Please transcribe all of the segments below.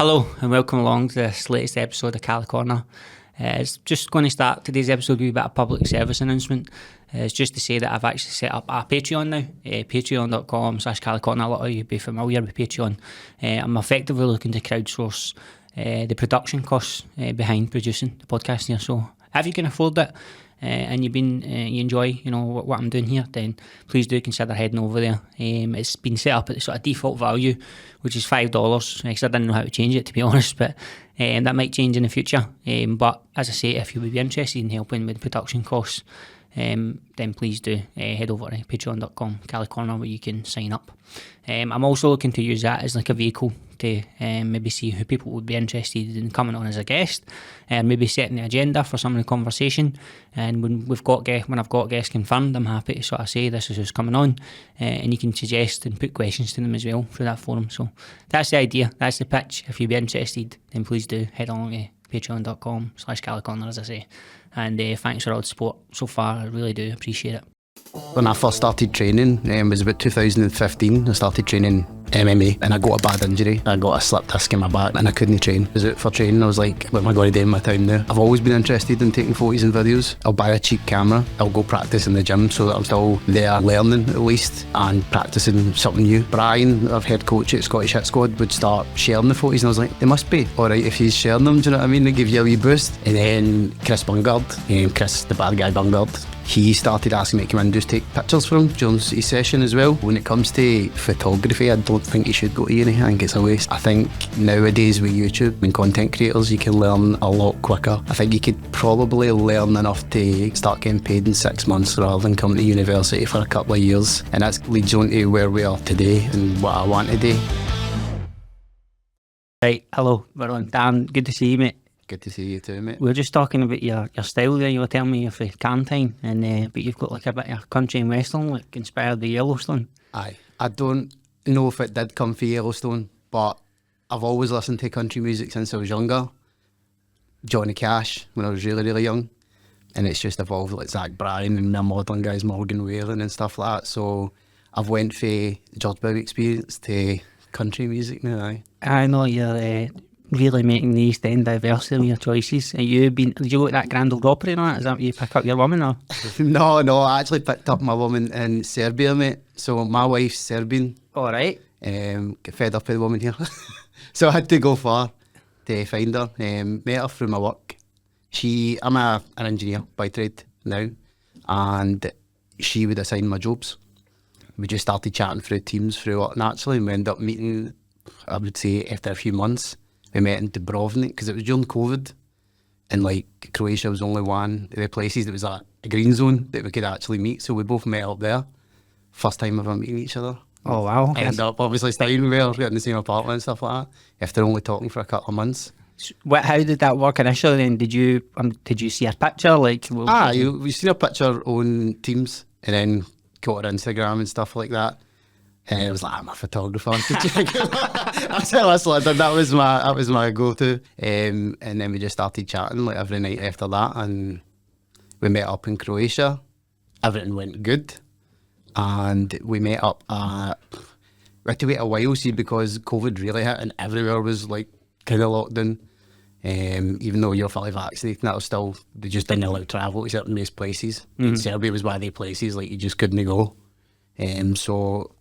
Hello and welcome along to this latest episode of Cali Corner. It's just going to start today's episode with a bit of public service announcement. It's just to say that I've actually set up a Patreon now, patreon.com/Cali Corner. A lot of you will be familiar with Patreon. I'm effectively looking to crowdsource the production costs behind producing the podcast here. So if you can afford it and you enjoy what I'm doing here, then please do consider heading over there. It's been set up at the sort of default value, which is $5, because I didn't know how to change it, to be honest, but that might change in the future. But as I say, if you would be interested in helping with production costs, then please do head over to patreon.com Cali Corner, where you can sign up. I'm also looking to use that as like a vehicle to maybe see who people would be interested in coming on as a guest, and maybe setting the agenda for some of the conversation. And when I've got guests confirmed, I'm happy to sort of say this is who's coming on, and you can suggest and put questions to them as well through that forum. So that's the idea, that's the pitch. If you'd be interested, then please do head on to patreon.com/Cali Corner, as I say. And thanks for all the support so far, I really do appreciate it. When I first started training, it was about 2015, I started training MMA and I got a bad injury. I got a slip disc in my back and I couldn't train. I was out for training. I was like, what am I going to do in my time now? I've always been interested in taking photos and videos. I'll buy a cheap camera, I'll go practice in the gym so that I'm still there learning at least and practicing something new. Brian, our head coach at Scottish Hit Squad, would start sharing the photos and I was like, they must be alright if he's sharing them, do you know what I mean? They give you a wee boost. And then Chris Bungard, Chris the bad guy Bungard, he started asking me to come in and just take pictures for him during his session as well. When it comes to photography, I don't think you should go to uni. I think it's a waste. I think nowadays with YouTube and content creators, you can learn a lot quicker. I think you could probably learn enough to start getting paid in 6 months rather than come to university for a couple of years. And that leads on to where we are today and what I want to do. Right, hello, we're on. Dan, good to see you, mate. Good to see you too, mate. We were just talking about your style there. You were telling me you're from Carntine, and but you've got like a bit of country and western, like inspired by Yellowstone. Aye, I don't know if it did come from Yellowstone, but I've always listened to country music since I was younger. Johnny Cash when I was really, really young, and it's just evolved like Zach Bryan and the modern guys, Morgan Wallen and stuff like that. So I've went for the George Bowie experience to country music now. Aye. I know you're really making the East End diverse in your choices. Did you go to that Grand Old Opry and all that? Is that where you pick up your woman? Or? No, I actually picked up my woman in Serbia, mate. So my wife's Serbian. Alright. Get fed up with the woman here. So I had to go far to find her. Met her through my work. I'm an engineer by trade now, and she would assign my jobs. We just started chatting through Teams, through what naturally, and we ended up meeting, I would say, after a few months. We met in Dubrovnik because it was during COVID, and like Croatia was only one of the places that was a green zone that we could actually meet. So we both met up there. First time ever meeting each other. Oh wow! Ended up obviously staying where we were in the same apartment and stuff like that. After only talking for a couple of months. How did that work initially? Then did you see a picture like? We seen a picture on Teams and then got her Instagram and stuff like that. And it was like, I'm a photographer. That was my go-to. And then we just started chatting like every night after that, and we met up in Croatia. Everything went good, and we met up. We had to wait a while, see, because COVID really hit, and everywhere was like kind of locked down. Even though you're fully vaccinated, that was still, they just didn't allow travel to certain most places. Mm-hmm. Serbia was one of the places like you just couldn't go. So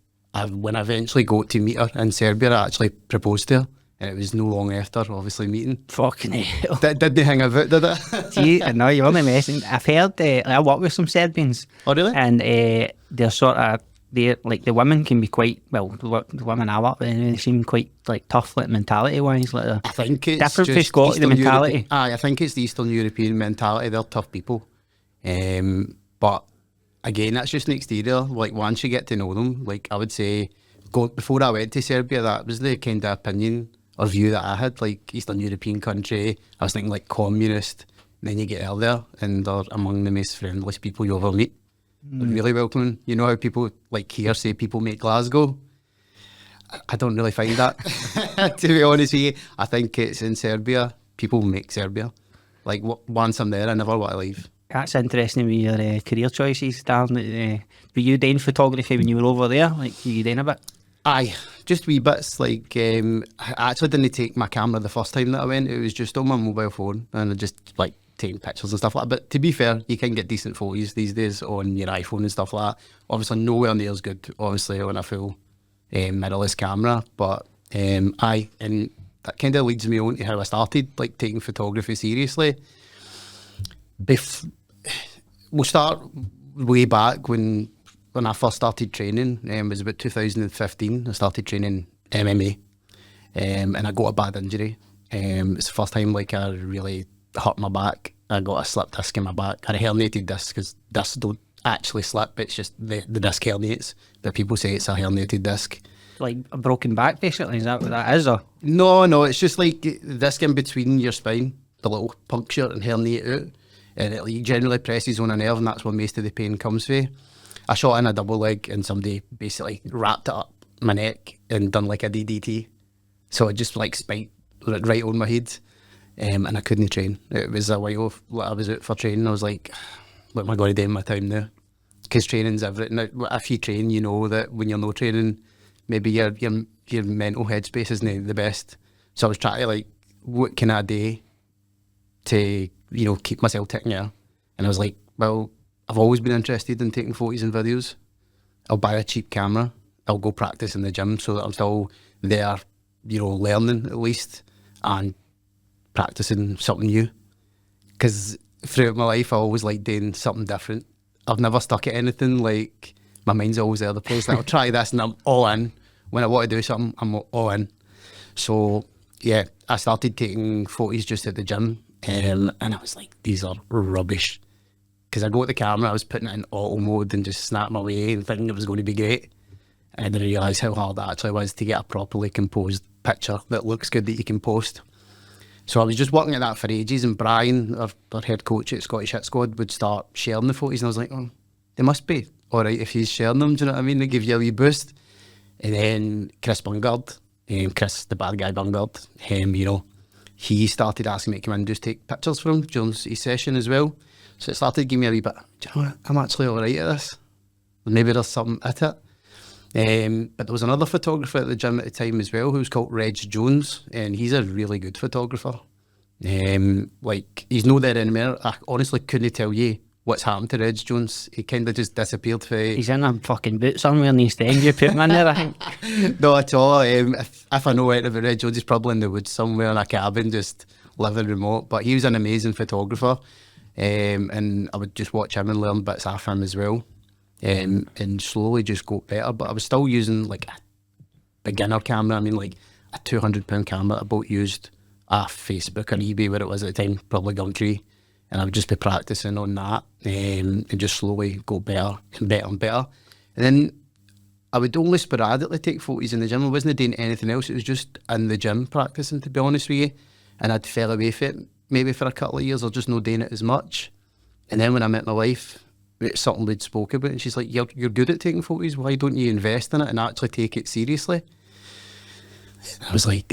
when I eventually got to meet her in Serbia, I actually proposed to her, and it was no long after, obviously, meeting. Fucking hell. Did they hang about, did it? Gee, no, you're only messing. I've heard, I work with some Serbians. Oh, really? And they're sort of, like the women can be quite, well, the women I work with, they seem quite like tough, like mentality-wise. Like I think it's different just for Scotland, the mentality. I think it's the Eastern European mentality. They're tough people. But again, that's just an exterior. Like once you get to know them, like I would say, before I went to Serbia, that was the kind of opinion or view that I had. Like Eastern European country, I was thinking like communist. And then you get out there, and they're among the most friendliest people you ever meet. Really welcoming. You know how people like here say people make Glasgow? I don't really find that. To be honest with you, I think it's in Serbia, people make Serbia. Like once I'm there, I never want to leave. That's interesting with your career choices, Darren. Were you doing photography when you were over there? Like, were you doing a bit? Aye, just wee bits. Like, I actually didn't take my camera the first time that I went. It was just on my mobile phone, and I just like taking pictures and stuff like that. But to be fair, you can get decent photos these days on your iPhone and stuff like that. Obviously, nowhere near as good, obviously, on a full mirrorless camera. But aye, and that kind of leads me on to how I started like taking photography seriously. We'll start way back when I first started training. It was about 2015. I started training MMA, and I got a bad injury. It's the first time like I really hurt my back. I got a slip disc in my back. I had a herniated disc, because discs don't actually slip. It's just the disc herniates. But people say it's a herniated disc. Like a broken back, basically. Is that what that is? Or? No, it's just like the disc in between your spine, the little puncture and herniate out. And it like, generally presses on a nerve, and that's where most of the pain comes from. I shot in a double leg, and somebody basically wrapped it up my neck and done like a DDT. So it just like spiked right on my head, and I couldn't train. It was a while I was out for training. I was like, what am I going to do in my time now? Because training's everything. Now, if you train, you know that when you're not training, maybe your mental headspace isn't the best. So I was trying to like, what can I do to, you know, keep myself ticking here? And I was like, well, I've always been interested in taking photos and videos. I'll buy a cheap camera. I'll go practice in the gym so that I'm still there, you know, learning at least and practicing something new. Because throughout my life, I always like doing something different. I've never stuck at anything. Like, my mind's always the other place. Like, I'll try this and I'm all in. When I want to do something, I'm all in. So, yeah, I started taking photos just at the gym, and I was like, these are rubbish. Because I got the camera, I was putting it in auto mode and just snapping away and thinking it was going to be great. And I didn't realise how hard it actually was to get a properly composed picture that looks good that you can post. So I was just working at that for ages, and Brian, our head coach at Scottish Hit Squad, would start sharing the photos, and I was like, oh, they must be alright if he's sharing them, do you know what I mean? They give you a wee boost. And then Chris Bungard, Chris the bad guy Bungard, you know, he started asking me to come in and just take pictures for him during his session as well. So it started giving me a wee bit, do you know what, I'm actually alright at this. Maybe there's something at it. But there was another photographer at the gym at the time as well who was called Reg Jones, and he's a really good photographer. Like, he's not there anymore. I honestly couldn't tell you what's happened to Reg Jones. He kind of just disappeared. He's in a fucking boot somewhere in the East End. You put him in there, I think. Not at all. If I know anything about Reg Jones, he's probably in the woods somewhere in a cabin, just living remote. But he was an amazing photographer, and I would just watch him and learn bits off him as well. And slowly just got better, but I was still using like a beginner camera. I mean, like a £200 camera I bought used off Facebook or eBay, where it was at the time, probably Gumtree, and I would just be practicing on that, and just slowly go better and better and better. And then I would only sporadically take photos in the gym. I wasn't doing anything else. It was just in the gym practicing, to be honest with you, and I'd fell away from it maybe for a couple of years, or just not doing it as much. And then when I met my wife, it's something we'd spoke about, and she's like, you're good at taking photos, why don't you invest in it and actually take it seriously? I was like,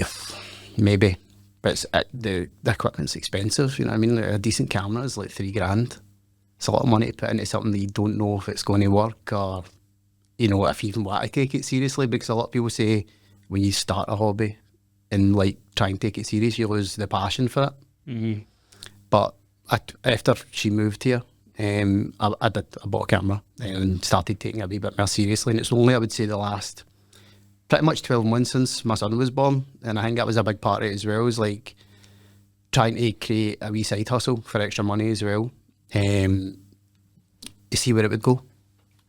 maybe, but the equipment's expensive, you know what I mean? Like, a decent camera is like $3,000. It's a lot of money to put into something that you don't know if it's going to work, or, you know, if you even want to take it seriously, because a lot of people say when you start a hobby and like try and take it serious, you lose the passion for it. Mm-hmm. But after she moved here, I bought a camera and started taking it a wee bit more seriously, and it's only, I would say, the last pretty much 12 months since my son was born, and I think that was a big part of it as well, is like trying to create a wee side hustle for extra money as well, to see where it would go.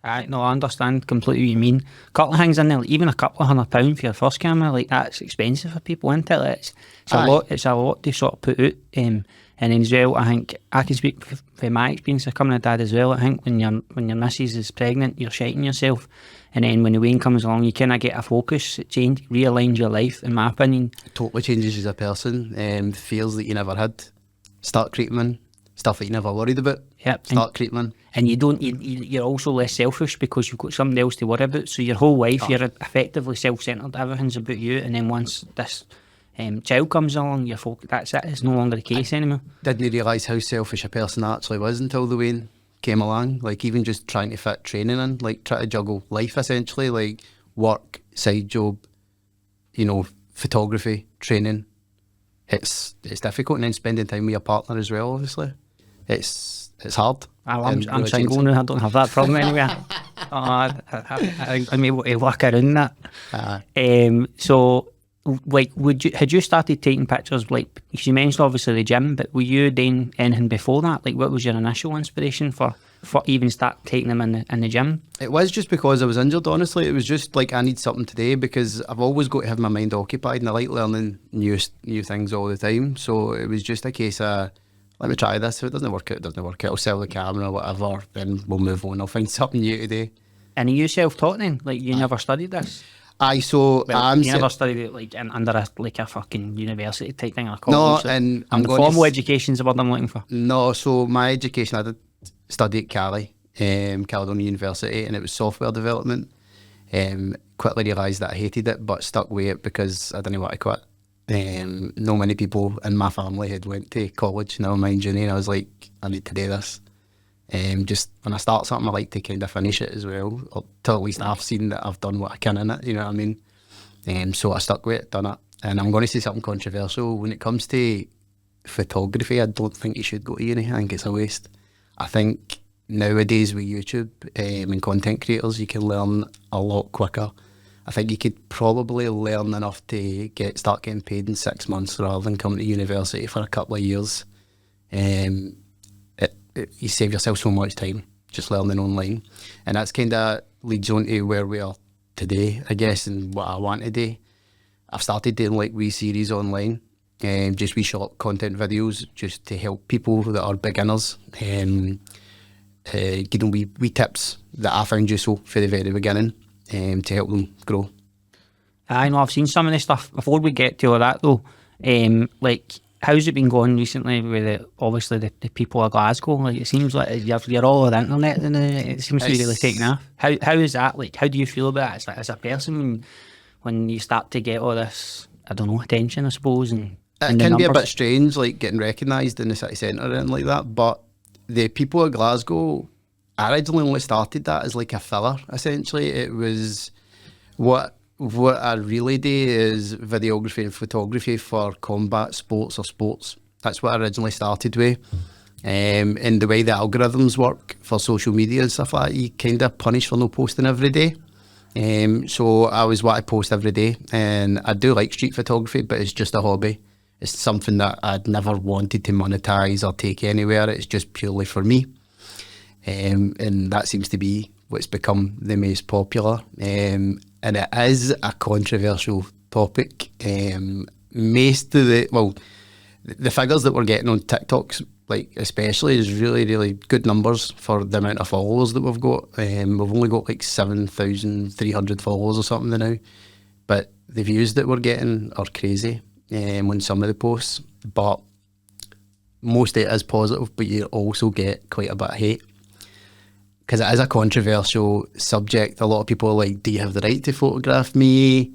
No, I understand completely what you mean. A couple of things in there, like even a couple of £100 for your first camera, like that's expensive for people, isn't it? Like, it's a lot. It's a lot to sort of put out. And then as well, I think I can speak from my experience of becoming a dad as well. I think when your missus is pregnant, you're shiting yourself, and then when the wean comes along, you kind of get a focus. It realigns your life, in my opinion. It totally changes you as a person. Fears that you never had start creeping in. Stuff that you never worried about. Yep. Start creeping in. And you're also less selfish because you've got somebody else to worry about. So your whole life, you're effectively self-centred. Everything's about you. And then once this child comes along, that's it. It's no longer the case anymore. Didn't realise how selfish a person I actually was until the wean came along. Like, even just trying to fit training in, like try to juggle life essentially, like work, side job, you know, photography, training, it's difficult. And then spending time with your partner as well, obviously. It's hard. I'm single now, I don't have that problem anywhere. I'm able to work around that. So, like, had you started taking pictures, like, because you mentioned obviously the gym, but were you doing anything before that? Like, what was your initial inspiration for even start taking them in the gym? It was just because I was injured, honestly. It was just like, I need something today, because I've always got to have my mind occupied, and I like learning new things all the time. So it was just a case of, let me try this. If it doesn't work out, it doesn't work out. I'll sell the camera or whatever, then we'll move on. I'll find something new today. And are you self-taught then? Like, you never studied this? You never studied it like under a fucking university type thing or college? No, and the formal education's the word I'm looking for. No, so my education, I did study at Cali, Caledonian University, and it was software development. Quickly realised that I hated it, but stuck with it because I didn't want to quit. No many people in my family had went to college, never mind uni, and I was like, I need to do this. Just when I start something, I like to kind of finish it as well, or till at least I've seen that I've done what I can in it, you know what I mean? So I stuck with it, done it. And I'm going to say something controversial. When it comes to photography, I don't think you should go to uni. I think it's a waste. I think nowadays with YouTube and content creators, you can learn a lot quicker. I think you could probably learn enough to start getting paid in 6 months rather than coming to university for a couple of years. You save yourself so much time just learning online, and that's kind of leads on to where we are today, I guess, and what I want to do. I've started doing like wee series online, just wee short content videos, just to help people that are beginners, give them wee tips that I found useful for the very beginning, to help them grow. I know I've seen some of this stuff. Before we get to all that though, like, how's it been going recently with obviously the people of Glasgow? Like, it seems like you're all over the internet, and it seems to be really taking off. How is that? Like, how do you feel about it as a person when you start to get all this, I don't know, attention, I suppose, and it can be a bit strange, like getting recognised in the city centre and like that. But the people of Glasgow, I originally only started that as like a filler. Essentially, it was what I really do is videography and photography for combat sports or sports. That's what I originally started with. And the way the algorithms work for social media and stuff like that, you kind of punish for no posting every day. So I always want to post every day, and I do like street photography, but it's just a hobby. It's something that I'd never wanted to monetize or take anywhere. It's just purely for me. And that seems to be what's become the most popular. And it is a controversial topic. Most of the figures that we're getting on TikToks, like especially, is really, really good numbers for the amount of followers that we've got. We've only got like 7,300 followers or something now, but the views that we're getting are crazy on some of the posts. But most of it is positive, but you also get quite a bit of hate, because it is a controversial subject. A lot of people are like, do you have the right to photograph me?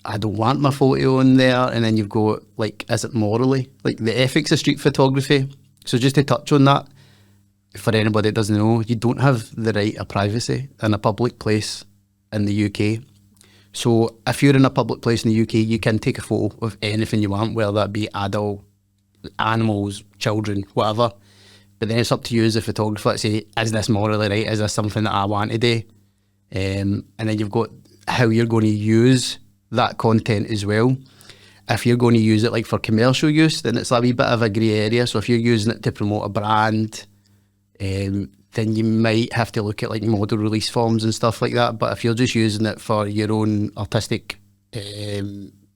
I don't want my photo on there. And then you've got, like, is it morally? Like, the ethics of street photography. So just to touch on that, for anybody that doesn't know, you don't have the right of privacy in a public place in the UK. So if you're in a public place in the UK, you can take a photo of anything you want, whether that be adult, animals, children, whatever. But then it's up to you as a photographer to say, is this morally right? Is this something that I want to do? And then you've got how you're going to use that content as well. If you're going to use it like for commercial use, then it's a wee bit of a grey area. So if you're using it to promote a brand, then you might have to look at like model release forms and stuff like that. But if you're just using it for your own artistic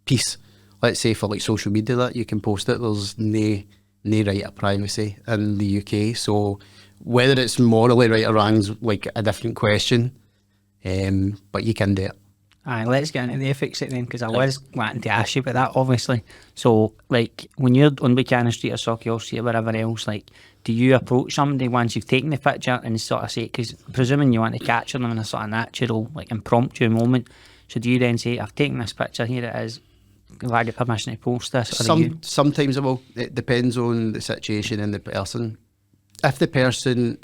piece, let's say for like social media, that you can post it, there's no right of privacy in the UK. So whether it's morally right or wrong is like a different question, but you can do it. Aye, let's get into the ethics then, because I was wanting to ask you about that, obviously. So, like, when you're on Buchanan Street or Sauchiehall Street or wherever else, like, do you approach somebody once you've taken the picture and sort of say, because presuming you want to capture them in a sort of natural, like, impromptu moment, so do you then say, I've taken this picture, here it is, have I get permission to post this? Sometimes I will. It depends on the situation and the person. If the person,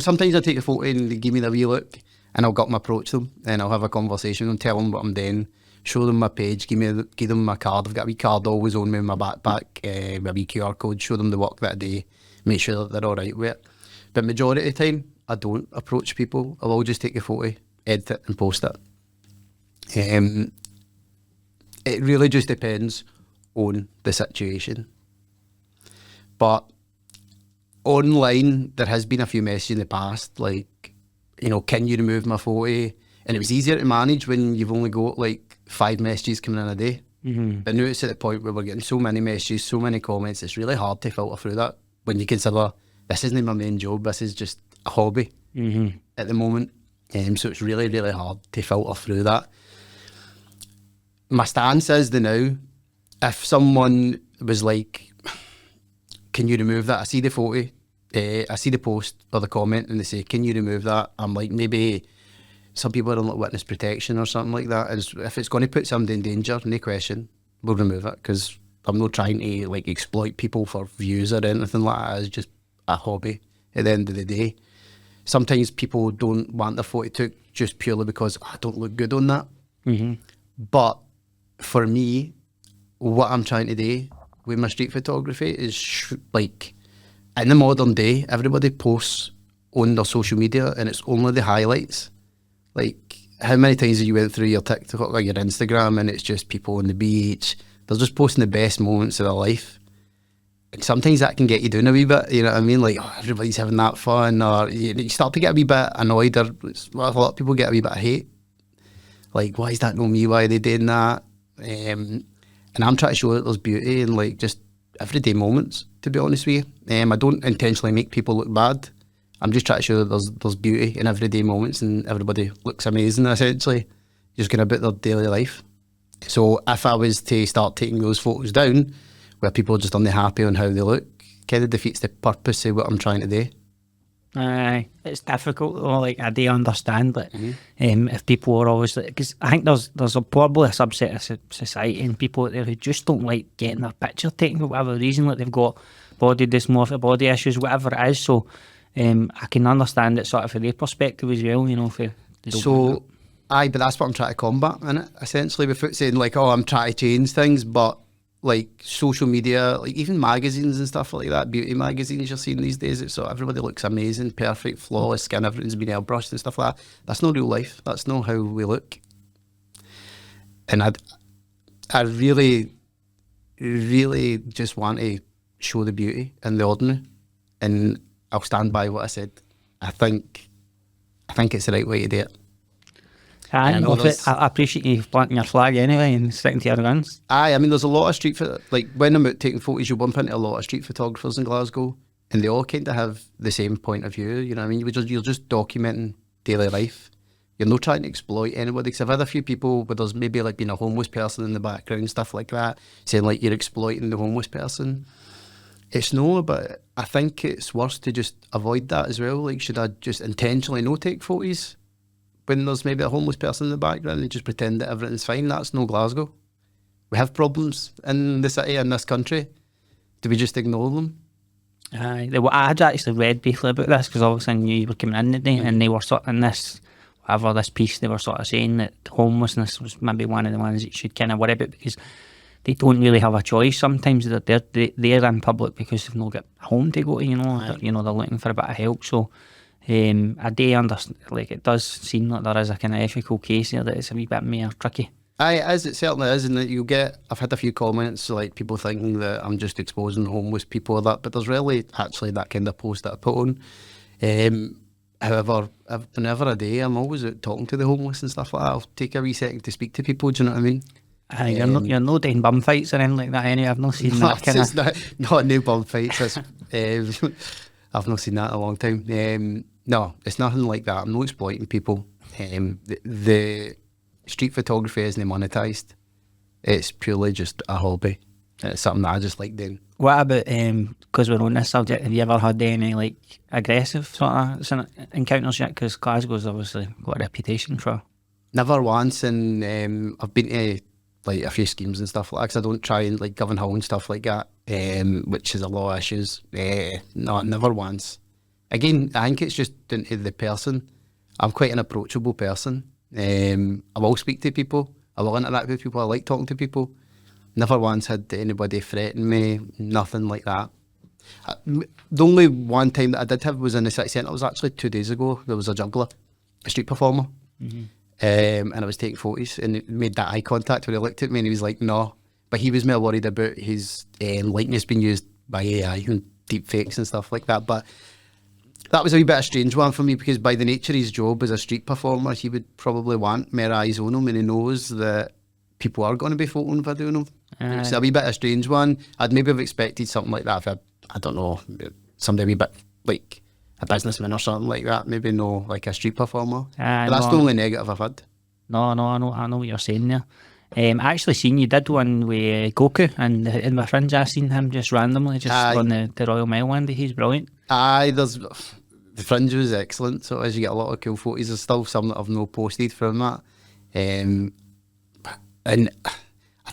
sometimes I take a photo and they give me the wee look, and I'll go up and approach them, and I'll have a conversation and tell them what I'm doing, show them my page, give them my card. I've got a wee card always on me in my backpack, with a wee QR code, show them the work that I do, make sure that they're all right with it. But majority of the time, I don't approach people. I'll just take a photo, edit it and post it. It really just depends on the situation. But online, there has been a few messages in the past, like, you know, can you remove my photo? And it was easier to manage when you've only got like 5 messages coming in a day. But now it's at the point where we're getting so many messages, so many comments, it's really hard to filter through that when you consider this isn't my main job, this is just a hobby at the moment. So it's really, really hard to filter through that. My stance is the now, if someone was like, can you remove that? I see the photo, I see the post or the comment and they say, can you remove that? I'm like, maybe some people are on like witness protection or something like that. And if it's going to put somebody in danger, no question, we'll remove it, because I'm not trying to like exploit people for views or anything like that. It's just a hobby at the end of the day. Sometimes people don't want their photo took just purely because I don't look good on that. But for me, what I'm trying to do with my street photography is like, in the modern day, everybody posts on their social media and it's only the highlights. Like, how many times have you went through your TikTok or your Instagram and it's just people on the beach, they're just posting the best moments of their life. And sometimes that can get you down a wee bit, you know what I mean? Like, oh, everybody's having that fun, or you start to get a wee bit annoyed, or a lot of people get a wee bit of hate. Like, why is that not me? Why are they doing that? And I'm trying to show that there's beauty in like just everyday moments, to be honest with you. I don't intentionally make people look bad. I'm just trying to show that there's beauty in everyday moments and everybody looks amazing, essentially, just going about their daily life. So if I was to start taking those photos down where people are just unhappy on how they look, kind of defeats the purpose of what I'm trying to do. Aye, it's difficult though. Like, I do understand that if people are always like, because I think there's probably a subset of society and people out there who just don't like getting their picture taken for whatever reason, like they've got body dysmorphia, body issues, whatever it is. So I can understand it sort of from their perspective as well, you know. So, aye, but that's what I'm trying to combat, innit? Essentially, without saying like, oh, I'm trying to change things, but like social media, like even magazines and stuff like that, beauty magazines you're seeing these days, it's so everybody looks amazing, perfect, flawless skin, everything's been airbrushed and stuff like that. That's not real life. That's not how we look. And I really, really just want to show the beauty in the ordinary, and I'll stand by what I said. I think it's the right way to do it. I appreciate you planting your flag anyway and sticking to your guns. I mean, there's a lot of like when I'm out taking photos, you bump into a lot of street photographers in Glasgow, and they all kind of have the same point of view. You know what I mean? You're just documenting daily life. You're not trying to exploit anybody. Because I've had a few people where there's maybe like being a homeless person in the background, stuff like that, saying like you're exploiting the homeless person. It's no, but I think it's worse to just avoid that as well. Like, should I just intentionally not take photos when there's maybe a homeless person in the background and just pretend that everything's fine? That's no Glasgow. We have problems in the city, in this country. Do we just ignore them? I had actually read briefly about this, because obviously I knew you were coming in today, and they were sort of in this piece, they were sort of saying that homelessness was maybe one of the ones that you should kind of worry about, because they don't really have a choice. Sometimes they're in public because they've not got a home to go to, you know. They're looking for a bit of help. So I do understand, like, it does seem like there is a kind of ethical case here that it's a wee bit more tricky. Aye, it is, it certainly is, and that I've had a few comments, like people thinking that I'm just exposing homeless people or that, but there's really actually that kind of post that I put on. However, whenever I do, I'm always out talking to the homeless and stuff like that. I'll take a wee second to speak to people, do you know what I mean? Aye, you're not doing bum fights or anything like that anyway. I've not seen that kind of... Not new bum fights. I've not seen that in a long time. No, it's nothing like that. I'm not exploiting people. The street photography isn't monetised. It's purely just a hobby. It's something that I just like doing. What about, because we're on this subject, have you ever had any like aggressive sort of encounters yet? Because Glasgow's obviously got a reputation for... Never once, and I've been to like a few schemes and stuff like that, because I don't try and like Govan Hall and stuff like that, which is a lot of issues. No, never once. Again, I think it's just down to the person. I'm quite an approachable person. I will speak to people. I will interact with people. I like talking to people. Never once had anybody threaten me, nothing like that. The only one time that I did have was in the city centre. It was actually 2 days ago. There was a juggler, a street performer, and I was taking photos, and he made that eye contact when he looked at me, and he was like, no. But he was more worried about his likeness being used by AI and deep fakes and stuff like that. But that was a wee bit of a strange one for me, because by the nature of his job as a street performer, he would probably want more eyes on him, and he knows that people are going to be photoing, videoing him. It's a wee bit of a strange one. I'd maybe have expected something like that if I don't know, somebody a wee bit like a businessman or something like that. Maybe no, like a street performer. But that's the only negative I've had. No, I know what you're saying there. I actually seen you did one with Goku, and in my Fringe I seen him just randomly on the Royal Mile one day. He's brilliant. The Fringe was excellent, so as you get a lot of cool photos and stuff, some that I've no posted from that. And I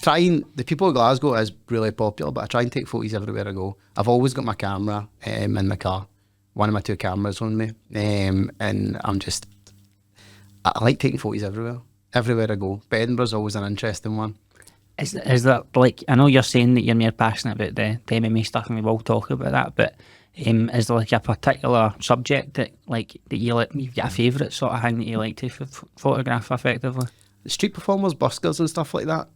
try and, the People of Glasgow is really popular, but I try and take photos everywhere I go. I've always got my camera in my car, one of my 2 cameras on me, and I like taking photos everywhere I go. But Edinburgh's always an interesting one. Is that, like, I know you're saying that you're more passionate about the MMA stuff, and we will talk about that, but is there like a particular subject that you've got a favourite sort of thing that you like to photograph effectively? Street performers, buskers and stuff like that.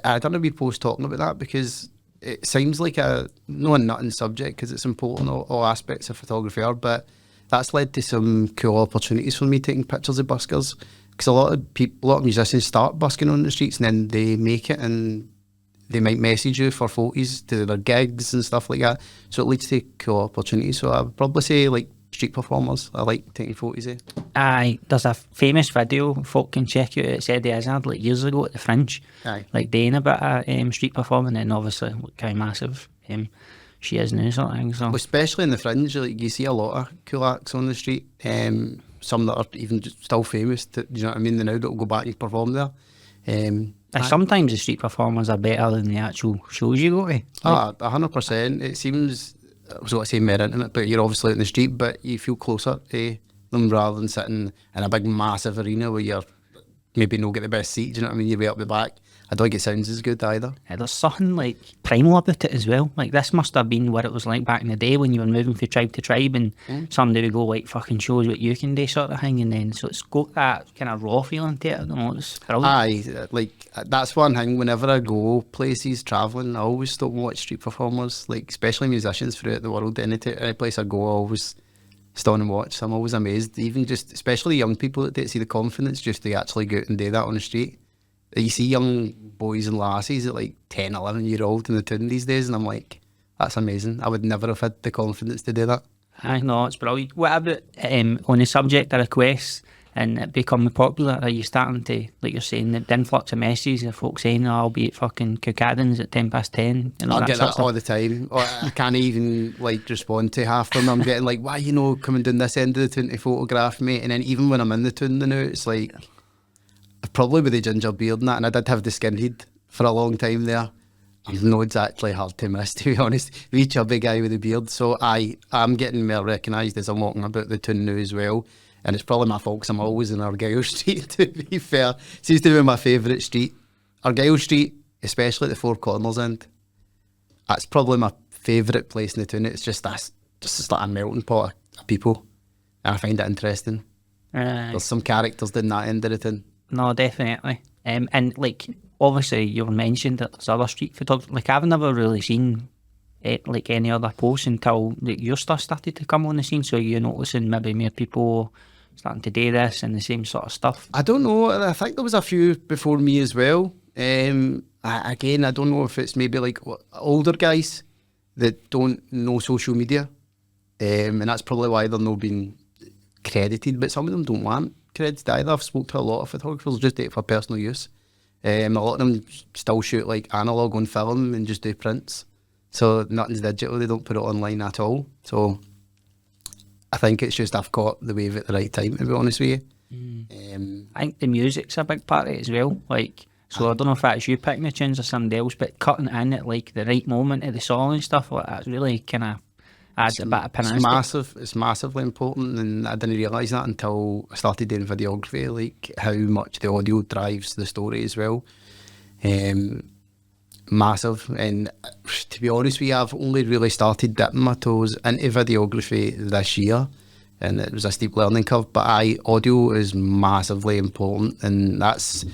I don't know if we post talking about that, because it seems like a nutting subject, because it's important, all aspects of photography are, but that's led to some cool opportunities for me taking pictures of buskers, because a lot of musicians start busking on the streets and then they make it, and they might message you for photos to their gigs and stuff like that, so it leads to cool opportunities. So I would probably say like street performers, I like taking photos of. Aye, there's a famous video folk can check out. It's Eddie Izzard, like years ago at the Fringe. Aye. Like doing a bit of street performing, and obviously kind of massive she is now sort of thing. So. Well, especially in the Fringe, like you see a lot of cool acts on the street. Some that are even still famous, do you know what I mean? They now don't go back and perform there. Sometimes the street performers are better than the actual shows you go to. 100%. It seems, I was going to say more intimate, but you're obviously out in the street, but you feel closer to them rather than sitting in a big massive arena where you're maybe not get the best seat, do you know what I mean? You're way up the back. I don't think it sounds as good either. Yeah, there's something like primal about it as well. Like this must have been what it was like back in the day when you were moving from tribe to tribe, and somebody would go like, fucking shows what you can do sort of thing, and then so it's got that kind of raw feeling to it. I don't know, it's brilliant. Aye, like that's one thing. Whenever I go places travelling, I always stop and watch street performers, like especially musicians throughout the world. Any place I go, I always stop and watch. I'm always amazed, even just especially young people that don't see the confidence just to actually go out and do that on the street. You see young boys and lassies at like 10, 11 year old in the tune these days, and I'm like, that's amazing. I would never have had the confidence to do that. I know, it's brilliant. What about on the subject of requests and it becoming popular, are you starting to, like you're saying, the influx of messages of folks saying, oh, I'll be at fucking Cookadden's at 10:10? I get that all the time. I can't even like respond to half of them. I'm getting like, why coming down this end of the tune to photograph me? And then even when I'm in the tune now, it's like, probably with the ginger beard and that, and I did have the skinhead for a long time there. I know it's actually hard to miss, to be honest. Wee chubby guy with a beard. So I'm getting more recognised as I'm walking about the tune now as well. And it's probably my fault because I'm always in Argyle Street, to be fair. Seems to be my favourite street. Argyle Street, especially at the Four Corners end. That's probably my favourite place in the tune. It's just like a melting pot of people. And I find it interesting. There's some characters in that end of the tune. No, definitely. And like, obviously you've mentioned that there's other street photographers. Like, I've never really seen like any other posts until your stuff started to come on the scene. So you're noticing maybe more people starting to do this and the same sort of stuff. I don't know. I think there was a few before me as well. Again, I don't know if it's maybe like older guys that don't know social media, and that's probably why they're not being credited. But some of them don't want credited either. I've spoke to a lot of photographers just do it for personal use. A lot of them still shoot like analog on film and just do prints, so nothing's digital. They don't put it online at all. So I think it's just I've caught the wave at the right time, to be honest with you. I think the music's a big part of it as well. Like, so I don't know if that's you picking the tunes or somebody else, but cutting in at like the right moment of the song and stuff like that's really kind of adds a bit of panache. It's massive. It's massively important, and I didn't realise that until I started doing videography, like how much the audio drives the story as well. Massive. And to be honest with you, I've only really started dipping my toes into videography this year, and it was a steep learning curve, but audio is massively important, and that's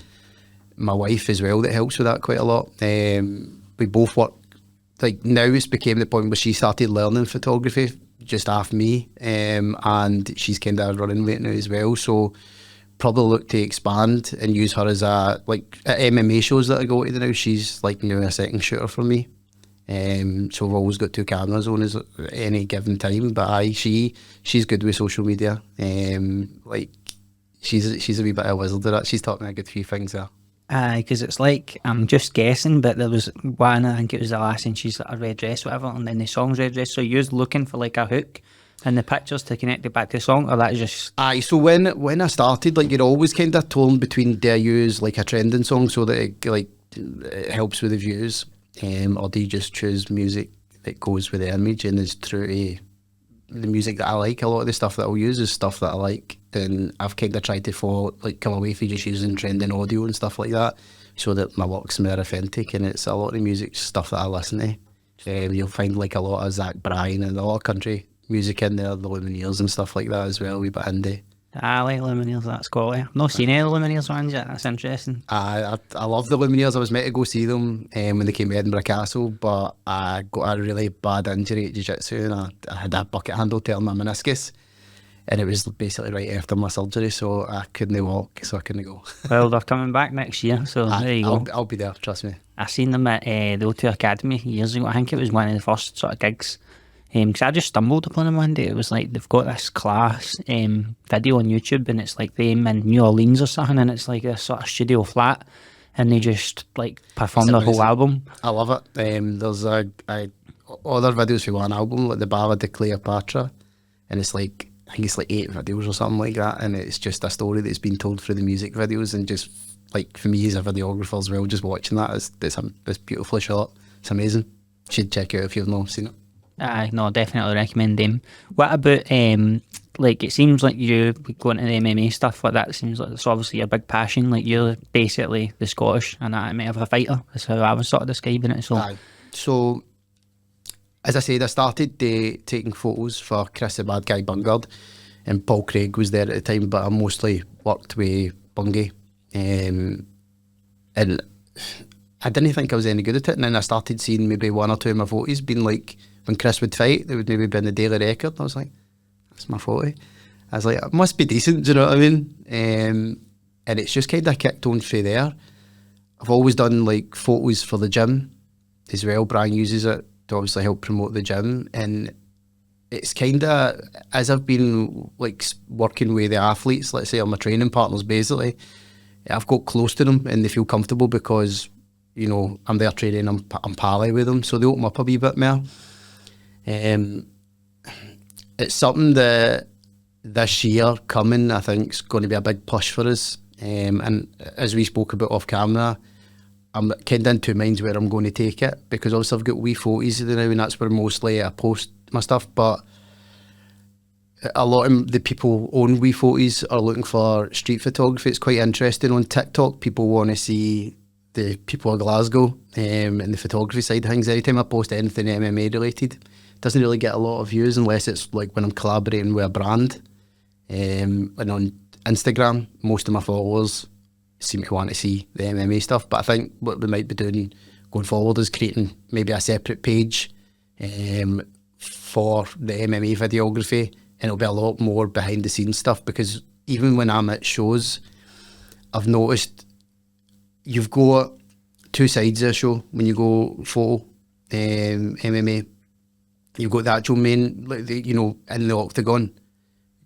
my wife as well that helps with that quite a lot. We both work, like now it's became the point where she started learning photography just after me, and she's kind of running with it now as well, so probably look to expand and use her as a, like at MMA shows that I go to now, she's like now a second shooter for me. So we've always got two cameras on us at any given time, but she's good with social media. Like she's a wee bit of a wizard at that. She's taught me a good few things there. Because it's like, I'm just guessing, but there was one, I think it was the last, and she's like a red dress, whatever, and then the song's red dress, so you're looking for like a hook in the pictures to connect it back to the song, or that is just... So when I started, like you're always kind of torn between, do I use like a trending song so that it helps with the views, or do you just choose music that goes with the image and is true to the music that I like? A lot of the stuff that I'll use is stuff that I like, and I've kind of tried to come away from just using trending audio and stuff like that, so that my work's more authentic, and it's a lot of music stuff that I listen to. You'll find like a lot of Zach Bryan and a lot of country music in there, the Lumineers and stuff like that as well, a wee bit indie. I like Lumineers, that's quality. I've not seen any of the Lumineers ones yet, that's interesting. I love the Lumineers. I was meant to go see them when they came to Edinburgh Castle, but I got a really bad injury at Jiu Jitsu, and I had a bucket handle tear my meniscus, and it was basically right after my surgery, so I couldn't walk, so I couldn't go. Well, they're coming back next year, so there you go. I'll be there, trust me. I seen them at the O2 Academy years ago. I think it was one of the first sort of gigs. Because I just stumbled upon them one day. It was like they've got this class video on YouTube, and it's like them in New Orleans or something, and it's like a sort of studio flat, and they just like perform the whole album. I love it. There's other videos for one album, like the Ballad of Cleopatra, and it's like, I think it's like 8 videos or something like that, and it's just a story that's been told through the music videos, and just like for me as a videographer as well, just watching that, it's beautifully shot. It's amazing. You should check it out if you've not seen it. No, definitely recommend them. What about like, it seems like you going to the MMA stuff like that, seems like it's obviously a big passion. Like you're basically the Scottish anatomy of a fighter. That's how I was sort of describing it. So as I said, I started taking photos for Chris the Bad Guy Bungard, and Paul Craig was there at the time, but I mostly worked with Bungie, and I didn't think I was any good at it, and then I started seeing maybe one or two of my photos being like, when Chris would fight, they would maybe be in the daily record. I was like, that's my photo. I was like, it must be decent, do you know what I mean? And it's just kind of kicked on through there. I've always done like photos for the gym as well. Brian uses it to obviously help promote the gym, and it's kind of, as I've been like working with the athletes, let's say, or my training partners basically, I've got close to them and they feel comfortable because, you know, I'm there training, I'm pally with them, so they open up a wee bit more. It's something that this year coming, I think, is going to be a big push for us. And as we spoke about off camera, I'm kind of in two minds where I'm going to take it, because obviously I've got wee photos now, and that's where mostly I post my stuff. But a lot of the people on wee photos are looking for street photography. It's quite interesting on TikTok. People want to see the People of Glasgow and the photography side of things. Every time I post anything MMA related, doesn't really get a lot of views unless it's like when I'm collaborating with a brand. And on Instagram, most of my followers seem to want to see the MMA stuff, but I think what we might be doing going forward is creating maybe a separate page for the MMA videography, and it'll be a lot more behind the scenes stuff, because even when I'm at shows, I've noticed you've got two sides of a show. When you go photo MMA, you've got the actual main, like you know, in the octagon,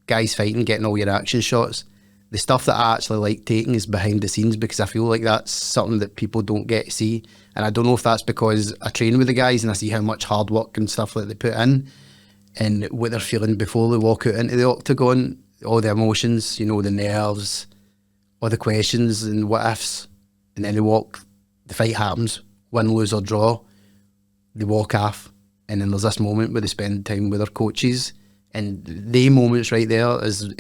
guys fighting, getting all your action shots. The stuff that I actually like taking is behind the scenes, because I feel like that's something that people don't get to see. And I don't know if that's because I train with the guys and I see how much hard work and stuff that they put in, and what they're feeling before they walk out into the octagon, all the emotions, you know, the nerves, all the questions and what ifs. And then they walk, the fight happens, win, lose or draw, they walk off, and then there's this moment where they spend time with their coaches, and the moments right there is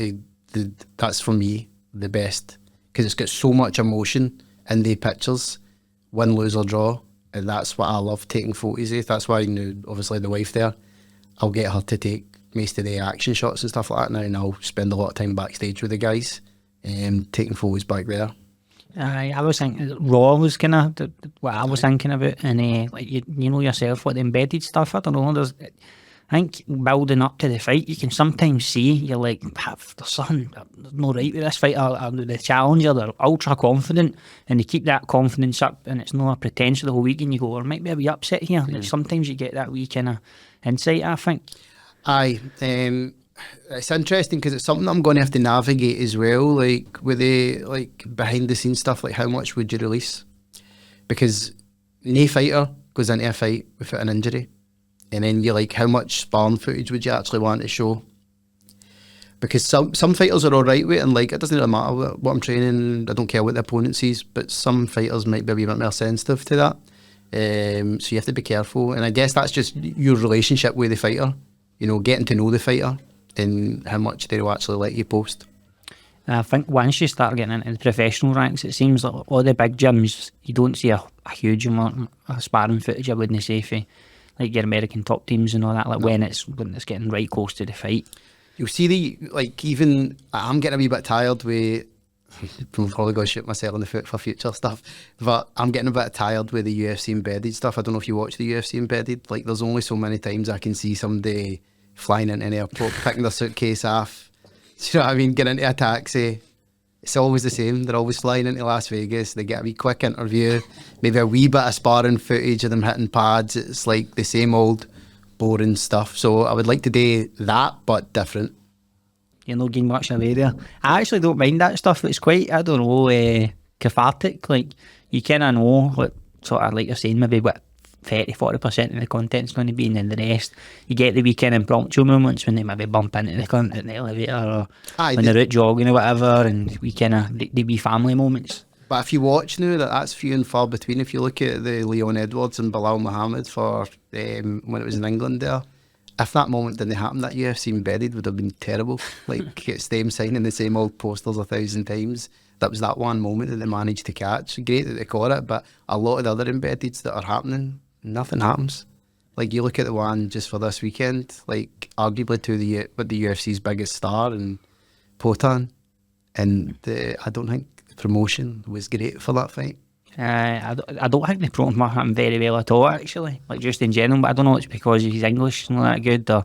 that's for me the best, because it's got so much emotion in the pictures, win, lose or draw, and that's what I love taking photos of. That's why, obviously the wife there, I'll get her to take most of the action shots and stuff like that now, and I'll spend a lot of time backstage with the guys, taking photos back there. I was thinking Raw was kind of what I was thinking about, and like you know yourself, what the embedded stuff. I don't know. I think building up to the fight, you can sometimes see you're like, there's something no right with this fight. Or the challenger, they're ultra confident, and they keep that confidence up, and it's not a pretence the whole week. And you go, or might be a wee upset here. Sometimes you get that wee kind of insight, I think. Aye, it's interesting because it's something I'm going to have to navigate as well, like with the behind the scenes stuff, like how much would you release? Because no fighter goes into a fight without an injury, and then you're like, how much sparring footage would you actually want to show? Because some fighters are all right with it, and like, it doesn't really matter what I'm training, I don't care what the opponent sees, but some fighters might be a wee bit more sensitive to that, so you have to be careful. And I guess that's just your relationship with the fighter, getting to know the fighter and how much they'll actually let you post. I think once you start getting into the professional ranks, it seems like all the big gyms, you don't see a huge amount of sparring footage, I wouldn't say, for like your American top teams and all that, like when it's getting right close to the fight. You'll see even I'm getting a wee bit tired with, I'm probably going to shoot myself in the foot for future stuff, but I'm getting a bit tired with the UFC embedded stuff. I don't know if you watch the UFC embedded, like there's only so many times I can see somebody flying into an airport, picking their suitcase off, do you know what I mean, getting into a taxi. It's always the same. They're always flying into Las Vegas, they get a wee quick interview, maybe a wee bit of sparring footage of them hitting pads. It's like the same old boring stuff. So I would like to do that, but different. You're not getting much away there. I actually don't mind that stuff. It's quite, I don't know, cathartic. Like, you kind of know, what sort of, like you're saying, maybe what 30-40% of the content's going to be, and then the rest, you get the weekend impromptu moments when they maybe bump into the cunt in the elevator, or when they're out jogging or whatever, and we kind of, they be family moments. But if you watch now, that's few and far between. If you look at the Leon Edwards and Bilal Muhammad for when it was in England there, if that moment didn't happen, that UFC embedded would have been terrible. Like, it's them signing the same old posters 1,000 times. That was that one moment that they managed to catch. Great that they caught it, but a lot of the other embeddeds that are happening, nothing happens. Like, you look at the one just for this weekend, like arguably with the UFC's biggest star and Potan, and I don't think the promotion was great for that fight. I don't think they promote him very well at all, actually. Like, just in general, but I don't know if it's because his English is not that good, or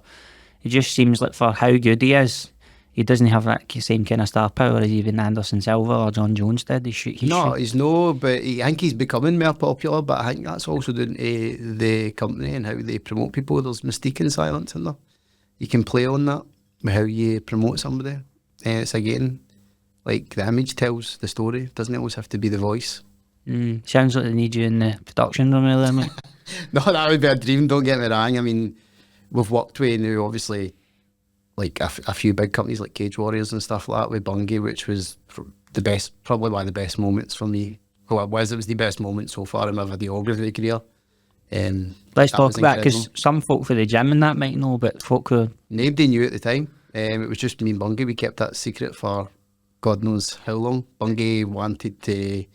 it just seems like for how good he is, he doesn't have that same kind of star power as even Anderson Silva or John Jones did. He's no, but I think he's becoming more popular, but I think that's also down to the company and how they promote people. There's mystique and silence in there. You can play on that with how you promote somebody. And it's again, like, the image tells the story. It doesn't always have to be the voice. Sounds like they need you in the production room earlier, mate. No, that would be a dream, don't get me wrong. I mean, we've worked with now, obviously, like a few big companies like Cage Warriors and stuff like that with Bungie, which was the best, probably one of the best moments for me. Well, it was the best moment so far in my videography career. Let's talk about it, because some folk for the gym and that might know, but folk who... Nobody knew at the time. It was just me and Bungie. We kept that secret for God knows how long. Bungie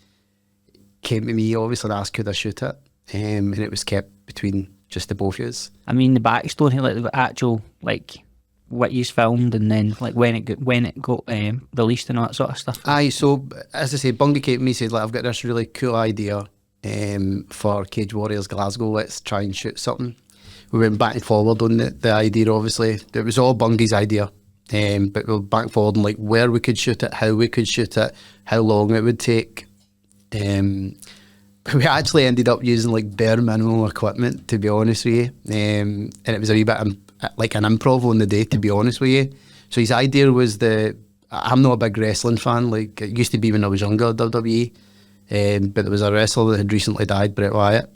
came to me, obviously, and asked could I shoot it, and it was kept between just the both of us. I mean, the backstory, like the actual, like, what you filmed, and then like when it got released and all that sort of stuff. Aye, so as I say, Bungie came to me and said, like, I've got this really cool idea for Cage Warriors Glasgow, let's try and shoot something. We went back and forward on the idea, obviously. It was all Bungie's idea, but we were back and forward on like where we could shoot it, how we could shoot it, how long it would take. We actually ended up using like bare minimum equipment, to be honest with you, and it was a wee bit like an improv on the day, to be honest with you. So his idea was I'm not a big wrestling fan, like it used to be when I was younger, WWE, but there was a wrestler that had recently died, Bret Wyatt,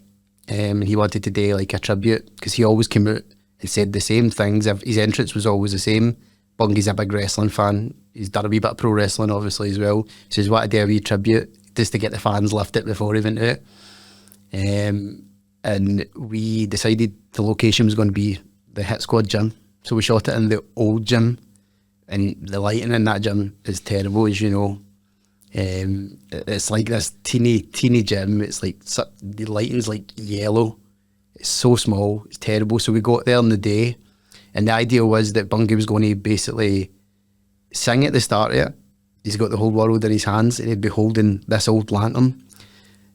and he wanted to do like a tribute, because he always came out and said the same things. His entrance was always the same. Bungie's a big wrestling fan, he's done a wee bit of pro wrestling obviously as well, so he's wanted to do a wee tribute just to get the fans lifted before he went out. and we decided the location was going to be the Hit Squad gym. So we shot it in the old gym, and the lighting in that gym is terrible, as you know. It's like this teeny gym. It's like the lighting's like yellow. It's so small. It's terrible. So we got there in the day, and the idea was that Bungie was going to basically sing at the start of it. He's got the whole world in his hands, and he'd be holding this old lantern.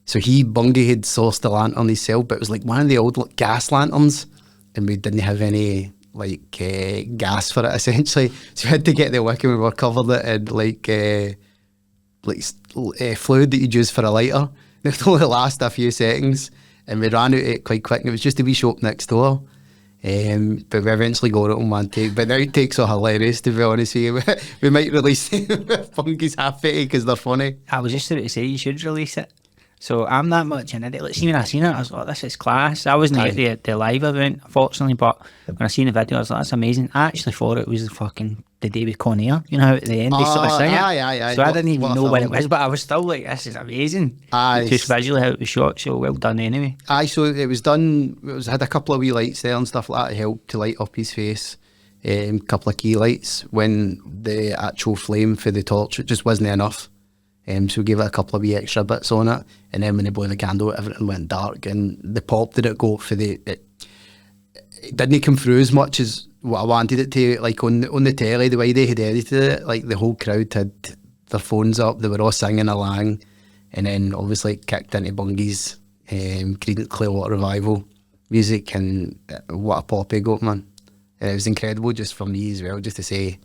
So Bungie had sourced the lantern himself, but it was like one of the old gas lanterns, and we didn't have any gas for it essentially. So we had to get the wick, and we were covered it in fluid that you'd use for a lighter. It would only last a few seconds, and we ran out of it quite quick. And it was just a wee shop next door. But we eventually got it on one take. But the outtakes are hilarious, to be honest with you. We might release them if Bungie's happy because they're funny. I was just about to say you should release it. So I'm that much in it. Like, see, when I seen it, I was like, this is class. I wasn't at the live event, unfortunately, but when I seen the video, I was like, that's amazing. I actually thought it was fucking the day with Con Air, you know, at the end they sort of sing it. Aye. So I didn't even know when it was, but I was still like, this is amazing. Just visually how it was shot, so well done anyway. So it was done, had a couple of wee lights there and stuff like that to help to light up his face. A couple of key lights when the actual flame for the torch, it just wasn't enough. So we gave it a couple of wee extra bits on it, and then when they blew the candle, everything went dark, and the pop that it got for it didn't come through as much as what I wanted it to. Like on the telly, the way they had edited it, like the whole crowd had their phones up, they were all singing along, and then obviously it kicked into Bungie's Creedence Clearwater Revival music, and what a pop he got, man. And it was incredible just for me as well, just to say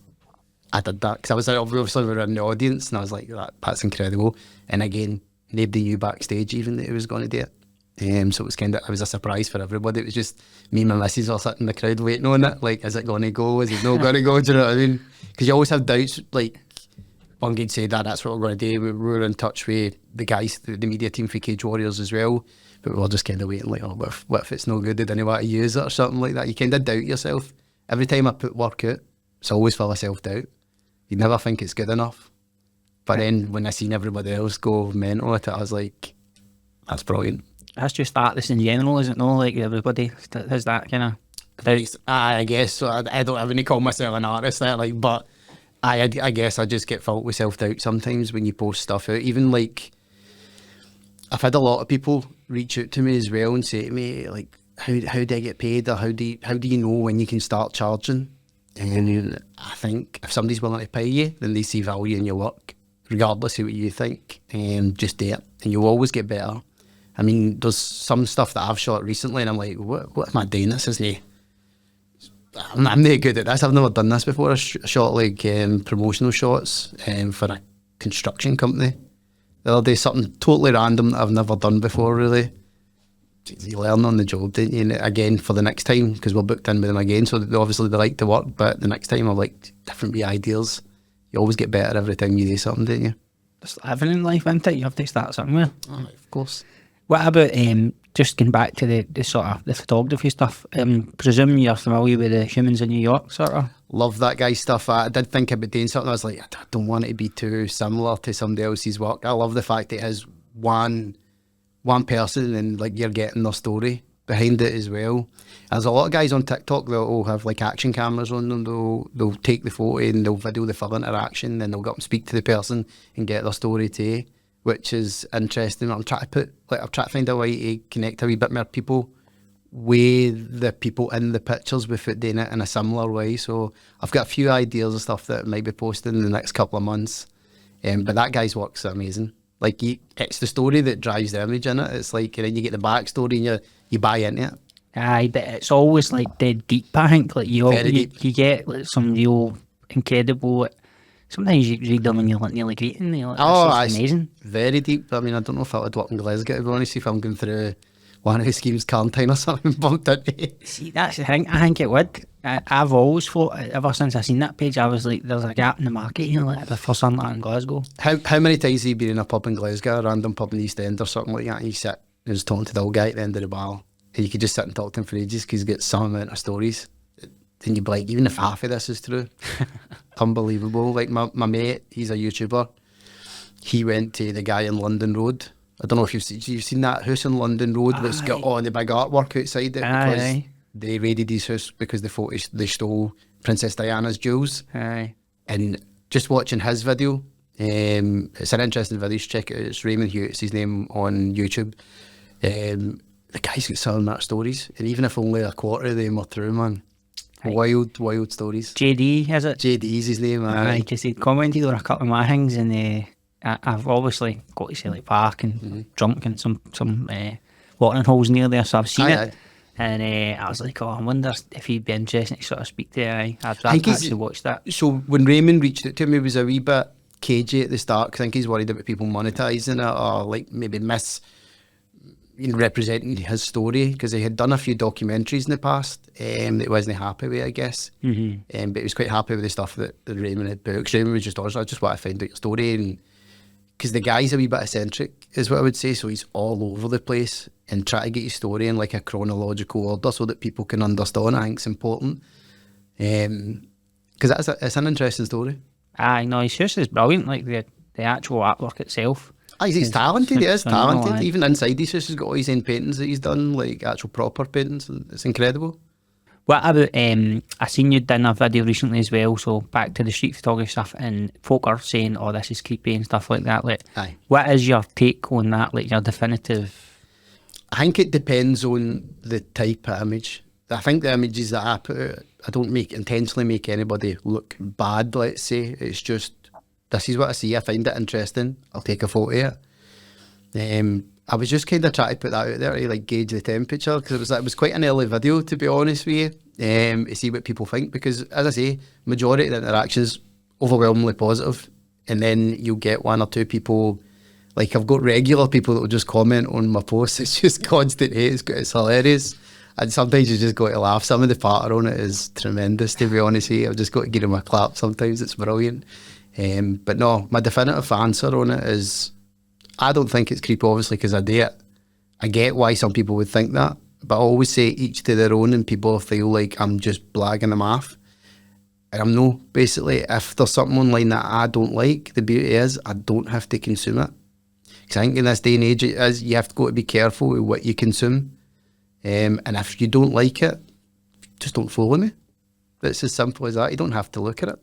I did that, because I was obviously we were in the audience, and I was like, that's incredible. And again, nobody knew backstage even that he was going to do it. So it was a surprise for everybody. It was just me and my missus all sitting in the crowd waiting on it, like, is it going to go, is it not going to go, do you know what I mean? Because you always have doubts, like Bungie'd say that's what we're going to do. We were in touch with the guys, the media team for Cage Warriors as well, but we were just kind of waiting, like, what if it's no good, did anyone want to use it or something like that? You kind of doubt yourself. Every time I put work out, it's always full of self-doubt. You never think it's good enough. But then when I seen everybody else go mental at it, I was like, that's brilliant. That's just artists in general, isn't it? No, like everybody has that kind of doubt. I guess so. I don't have any call myself an artist there, like, but I guess I just get filled with self-doubt sometimes when you post stuff out. Even like, I've had a lot of people reach out to me as well and say to me, like, how do I get paid, or how do you know when you can start charging? And I think if somebody's willing to pay you, then they see value in your work, regardless of what you think, and just do it, and you'll always get better. I mean, there's some stuff that I've shot recently, and I'm like, what am I doing? This isn't. I'm not good at this. I've never done this before. I shot like promotional shots for a construction company the other day, something totally random that I've never done before, really. You learn on the job, don't you? And again, for the next time, because we're booked in with them again, so obviously they like to work, but the next time I've like different wee ideas. You always get better every time you do something, don't you? Just living in life, isn't it? You have to start somewhere. Oh, of course. What about just going back to the sort of the photography stuff? Presume you're familiar with the Humans in New York, sort of? Love that guy's stuff. I did think about doing something. I was like, I don't want it to be too similar to somebody else's work. I love the fact that it is one person, and like you're getting their story behind it as well. There's a lot of guys on TikTok that will have like action cameras on them. They'll take the photo and they'll video the full interaction, then they'll go up and speak to the person and get their story too, which is interesting. I'm trying to find a way to connect a wee bit more people with the people in the pictures without doing it in a similar way. So I've got a few ideas of stuff that I might be posting in the next couple of months. But that guy's work's amazing. Like, it's the story that drives the image in it. It's like, and then you get the backstory and you buy into it. Aye, but it's always like dead deep, I think. Like you get like some real incredible. Sometimes you read them and you're like nearly greeting. You're like, this is amazing. Very deep. I mean, I don't know if that would work in Glasgow, to be honest, if I'm going through one of the schemes quarantine or something bumped into. See, that's the thing. I think it would. I've always thought, ever since I seen that page, I was like, there's a gap in the market here, like for something like in Glasgow. How many times have you been in a pub in Glasgow, a random pub in the East End or something like that, and you sit and just talking to the old guy at the end of the bar, and you could just sit and talk to him for ages because he's got some amount of stories. Then you'd be like, even if half of this is true, unbelievable. Like my mate, he's a YouTuber. He went to the guy in London Road I don't know if you've seen that house on London Road that's got all the big artwork outside it because they raided his house because they stole Princess Diana's jewels. Aye. And just watching his video, it's an interesting video, check it out. It's Raymond Hewitt's his name on YouTube. The guy's got some that stories, and even if only a quarter of them are true, man. Wild stories. JD, is it? JD's his name, aye. Because he commented on a couple of my things, and I've obviously got to Selly Park and drunk in some watering holes near there, so I've seen it. And I was like, I wonder if he'd be interested to sort of speak to you. I've actually watched that. So when Raymond reached out to him, he was a wee bit cagey at the start, because I think he's worried about people monetising it or like maybe representing his story, because he had done a few documentaries in the past that he wasn't happy with, I guess. But he was quite happy with the stuff that Raymond had put. Because Raymond was just honest, I just want to find out your story, and because the guy's a wee bit eccentric is what I would say, so he's all over the place and try to get your story in like a chronological order so that people can understand. I think it's important, because it's an interesting story. Aye, no, his house is brilliant, like the actual artwork itself. He's talented, he is talented. Even inside his house, he's got all his own paintings that he's done, like actual proper paintings. It's incredible. What about, I seen you done a video recently as well, so back to the street photography stuff, and folk are saying, oh, this is creepy and stuff like that. Like, aye. What is your take on that, like your definitive? I think it depends on the type of image. I think the images that I put out, I don't intentionally make anybody look bad, let's say. It's just, this is what I see, I find it interesting, I'll take a photo of it. I was just kind of trying to put that out there to like gauge the temperature, because it was quite an early video, to be honest with you, to see what people think, because as I say, majority of the interactions overwhelmingly positive, and then you'll get one or two people, like I've got regular people that will just comment on my posts. It's just constant hate, it's hilarious, and sometimes you just got to laugh. Some of the patter on it is tremendous, to be honest with you. I've just got to give them a clap sometimes, it's brilliant. But no, my definitive answer on it is, I don't think it's creepy, obviously, because I do it. I get why some people would think that, but I always say each to their own, and people feel like I'm just blagging them off. And I'm no, basically, if there's something online that I don't like, the beauty is I don't have to consume it. Because I think in this day and age, you have to go to be careful with what you consume. And if you don't like it, just don't follow me. It's as simple as that. You don't have to look at it.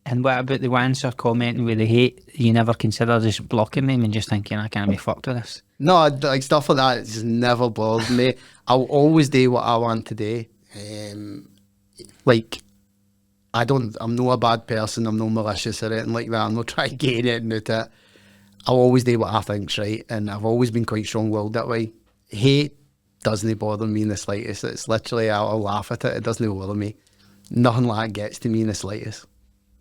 And what about the ones who are commenting with the hate? You never consider just blocking them and just thinking, I can't be fucked with this? No, like stuff like that just never bothered me. I'll always do what I want to do. Like, I'm not a bad person, I'm not malicious or anything like that. I'm not trying to gain anything out of it. I'll always do what I think's right, and I've always been quite strong-willed that way. Hate doesn't bother me in the slightest. It's literally, I'll laugh at it. It doesn't bother me. Nothing like that gets to me in the slightest.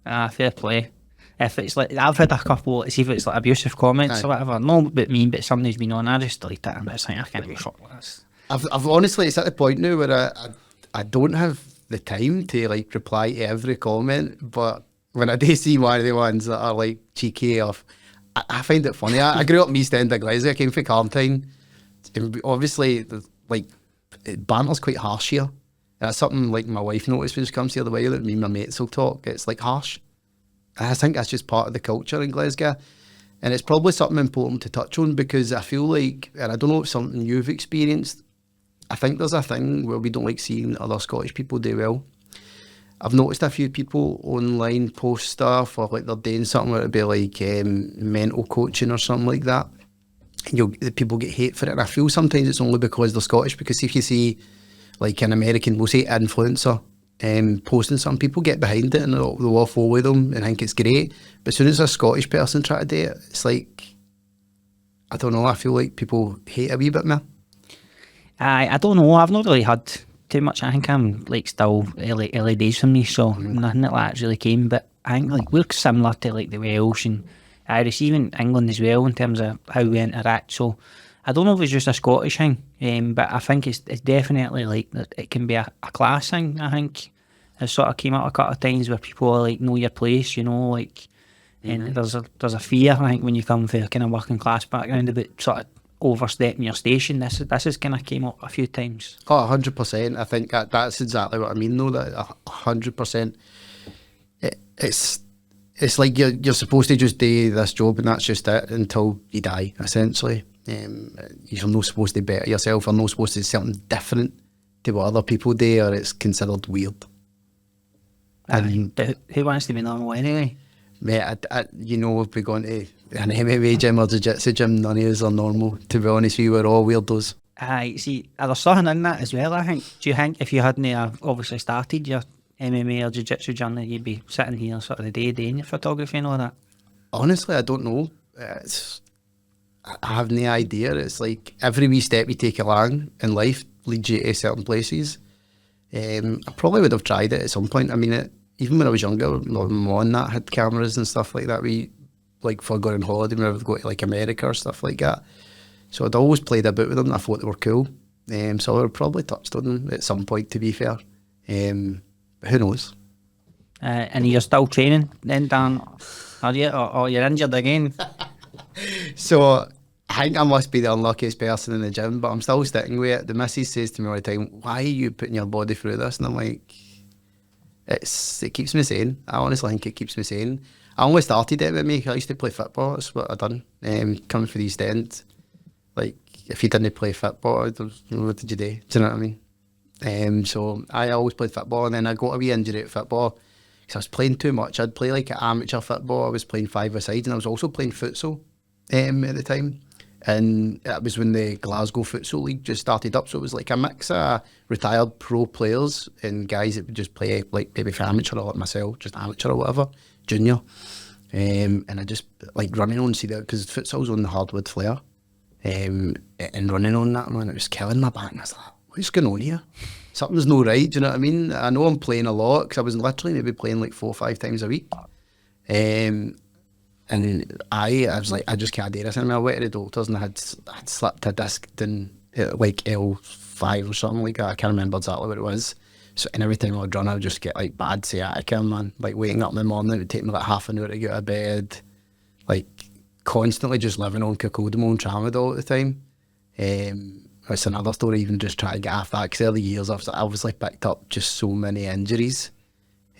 Fair play. If it's like, I've had a couple, see if it's like abusive comments or whatever, no but mean, but somebody's been on, I just delete it, but it's like, I can't be fucked with this. I've honestly, it's at the point now where I don't have the time to like reply to every comment, but when I do see one of the ones that are like cheeky off, I find it funny. I grew up in East End of Glasgow, I came from Carntyne, and obviously like banter's quite harsh here. That's something like my wife noticed when she comes here the way that me and my mates will talk. It's like harsh. I think that's just part of the culture in Glasgow. And it's probably something important to touch on, because I feel like, and I don't know if it's something you've experienced, I think there's a thing where we don't like seeing other Scottish people do well. I've noticed a few people online post stuff, or like they're doing something where it'd be like mental coaching or something like that. And the people get hate for it. And I feel sometimes it's only because they're Scottish, because if you see like an American, we'll say influencer, posting something, people get behind it and they'll all follow them and think it's great. But as soon as a Scottish person try to do it, it's like, I don't know, I feel like people hate a wee bit more. I don't know, I've not really had too much. I think I'm like still early days for me, so nothing like that's really came. But I think like we're similar to like the Welsh and Irish, even England as well, in terms of how we interact. So I don't know if it's just a Scottish thing, but I think it's definitely like it can be a class thing. I think it sort of came out a couple of times where people are like, know your place, you know, like, and there's a fear, I think, when you come from a kind of working class background about sort of overstepping your station. This has kind of came up a few times. Oh, 100%. I think that's exactly what I mean, though. That 100%. It's like you're supposed to just do this job and that's just it until you die, essentially. You're not supposed to better yourself, or not supposed to do something different to what other people do, or it's considered weird. And But who wants to be normal anyway? mate, you know, if we go into an MMA gym or jiu-jitsu gym, none of us are normal. To be honest with you, we're all weirdos. Aye, see, there's something in that as well, I think. Do you think if you hadn't obviously started your MMA or Jiu Jitsu journey, you'd be sitting here sort of the day doing your photography and all that? Honestly, I don't know. I have no idea. It's like every wee step you take along in life leads you to certain places. I probably would have tried it at some point. I mean, even when I was younger, my mum and that had cameras and stuff like that. We, like, for going on holiday, we would go to like America or stuff like that. So I'd always played a bit with them, and I thought they were cool. So I would have probably touched on them at some point, to be fair. But who knows? And you're still training then, Dan? Are you? Or you're injured again? So I think I must be the unluckiest person in the gym, but I'm still sticking with it. The missus says to me all the time, "Why are you putting your body through this?" And I'm like, it keeps me sane. I honestly think it keeps me sane. I only started MMA. I used to play football. That's what I done. Coming for the East End, like, if you didn't play football, what did you do? Do you know what I mean? So I always played football, and then I got a wee injury at football because I was playing too much. I'd play like amateur football. I was playing five-a-side, and I was also playing futsal at the time. And that was when the Glasgow Futsal League just started up. So it was like a mix of retired pro players and guys that would just play, like, maybe for amateur, or like myself, just amateur or whatever, junior. And I just, like, running on, see that, because futsal's on the hardwood flare. And running on that, man, it was killing my back. And I was like, what's going on here? Something's no right, do you know what I mean? I know I'm playing a lot, because I was literally maybe playing like 4 or 5 times a week. And I was like, I just can't do this anymore. I went to the doctors, and I had slipped a disc in like L5 or something like that. I can't remember exactly what it was. So, and every time I would run, I would just get like bad sciatica, man. Like, waking up in the morning, it would take me like half an hour to get out of bed. Like, constantly just living on cocodamol and Tramadol at the time. It's another story, even just trying to get off that, because early years I've obviously picked up just so many injuries.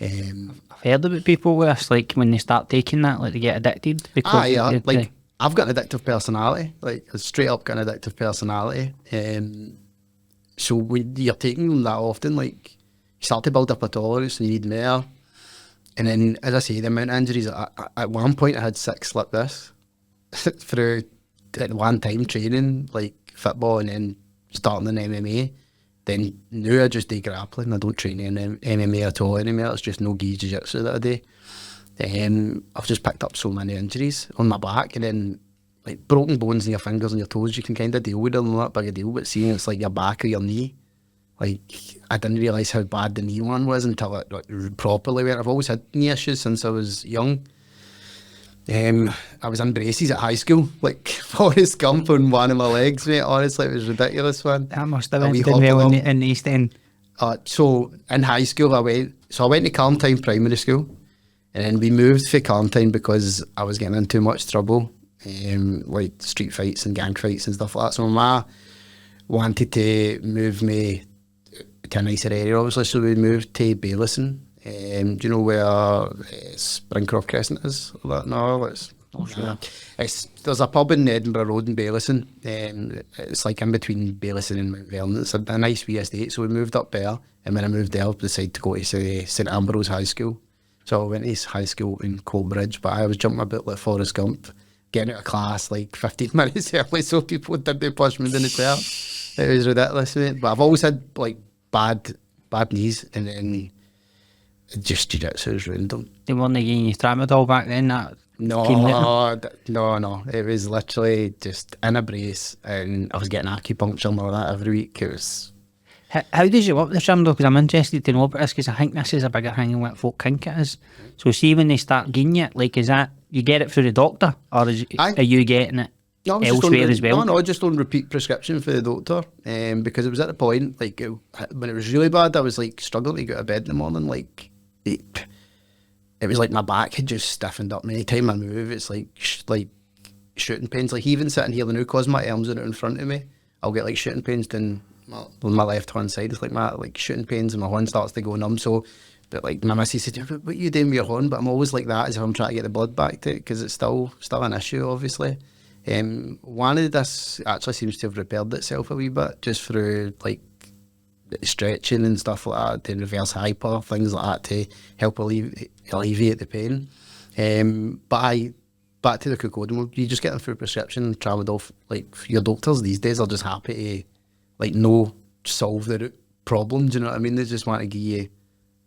I've heard about people with this, like, when they start taking that, like, they get addicted. Because yeah, like, I've got an addictive personality, like, a straight up got an addictive personality. So when you're taking them that often, like, you start to build up a tolerance and you need more. And then, as I say, the amount of injuries, at one point I had 6 slip discs through at one time training, like football, and then starting in MMA. Then now I just do grappling. I don't train in MMA at all anymore. It's just no gi jiu-jitsu that I do. I've just picked up so many injuries on my back, and then, like, broken bones in your fingers and your toes, you can kind of deal with them, not big a deal. But seeing it's like your back or your knee, like, I didn't realise how bad the knee one was until it, like, properly went. I've always had knee issues since I was young. I was in braces at high school, like Forrest Gump on one of my legs, mate. Honestly, it was ridiculous, man. That must have been well in the East End. So in high school, I went to Carntine Primary School, and then we moved for Carntine because I was getting in too much trouble, like street fights and gang fights and stuff like that. So my ma wanted to move me to a nicer area, obviously, so we moved to Bailison. Do you know where Springcroft Crescent is? No, there's a pub in Edinburgh Road in Bailison. It's like in between Bailison and Mount Vernon. It's a nice wee estate. So we moved up there, and when I moved there, I decided to go to St Ambrose High School. So I went to high school in Coalbridge, but I was jumping about like Forrest Gump, getting out of class like 15 minutes early, so people didn't push me in the chair. It was ridiculous, mate. But I've always had like bad knees, and then just jiu-jitsu has ruined them. They weren't giving you Tramadol back then? No. It was literally just in a brace, and I was getting acupuncture and all that every week. It was... How does you work the gym, though? Because I'm interested to know about this, because I think this is a bigger thing than what folk think it is. So see, when they start getting it, like, is that, you get it through the doctor, or are you getting it elsewhere as well? No, just on repeat prescription for the doctor, because it was at the point, like, when it was really bad, I was like struggling to get out of bed in the morning. Like, it was like my back had just stiffened up. Any time I move, it's like shooting pains. Like, even sitting here, the new cause my arms are in front of me, I'll get like shooting pains down my left hand side. It's like my shooting pains, and my hand starts to go numb. So, but like my missus said, "What are you doing with your hand?" But I'm always like that, as if I'm trying to get the blood back to it, because it's still an issue, obviously. One of this actually seems to have repaired itself a wee bit just through like stretching and stuff like that, the reverse hyper, things like that to help alleviate the pain. Back to the cocodamol, you just get them through prescription, Tramadol. Like your doctors these days are just happy to like solve the root problem. Do you know what I mean? They just want to give you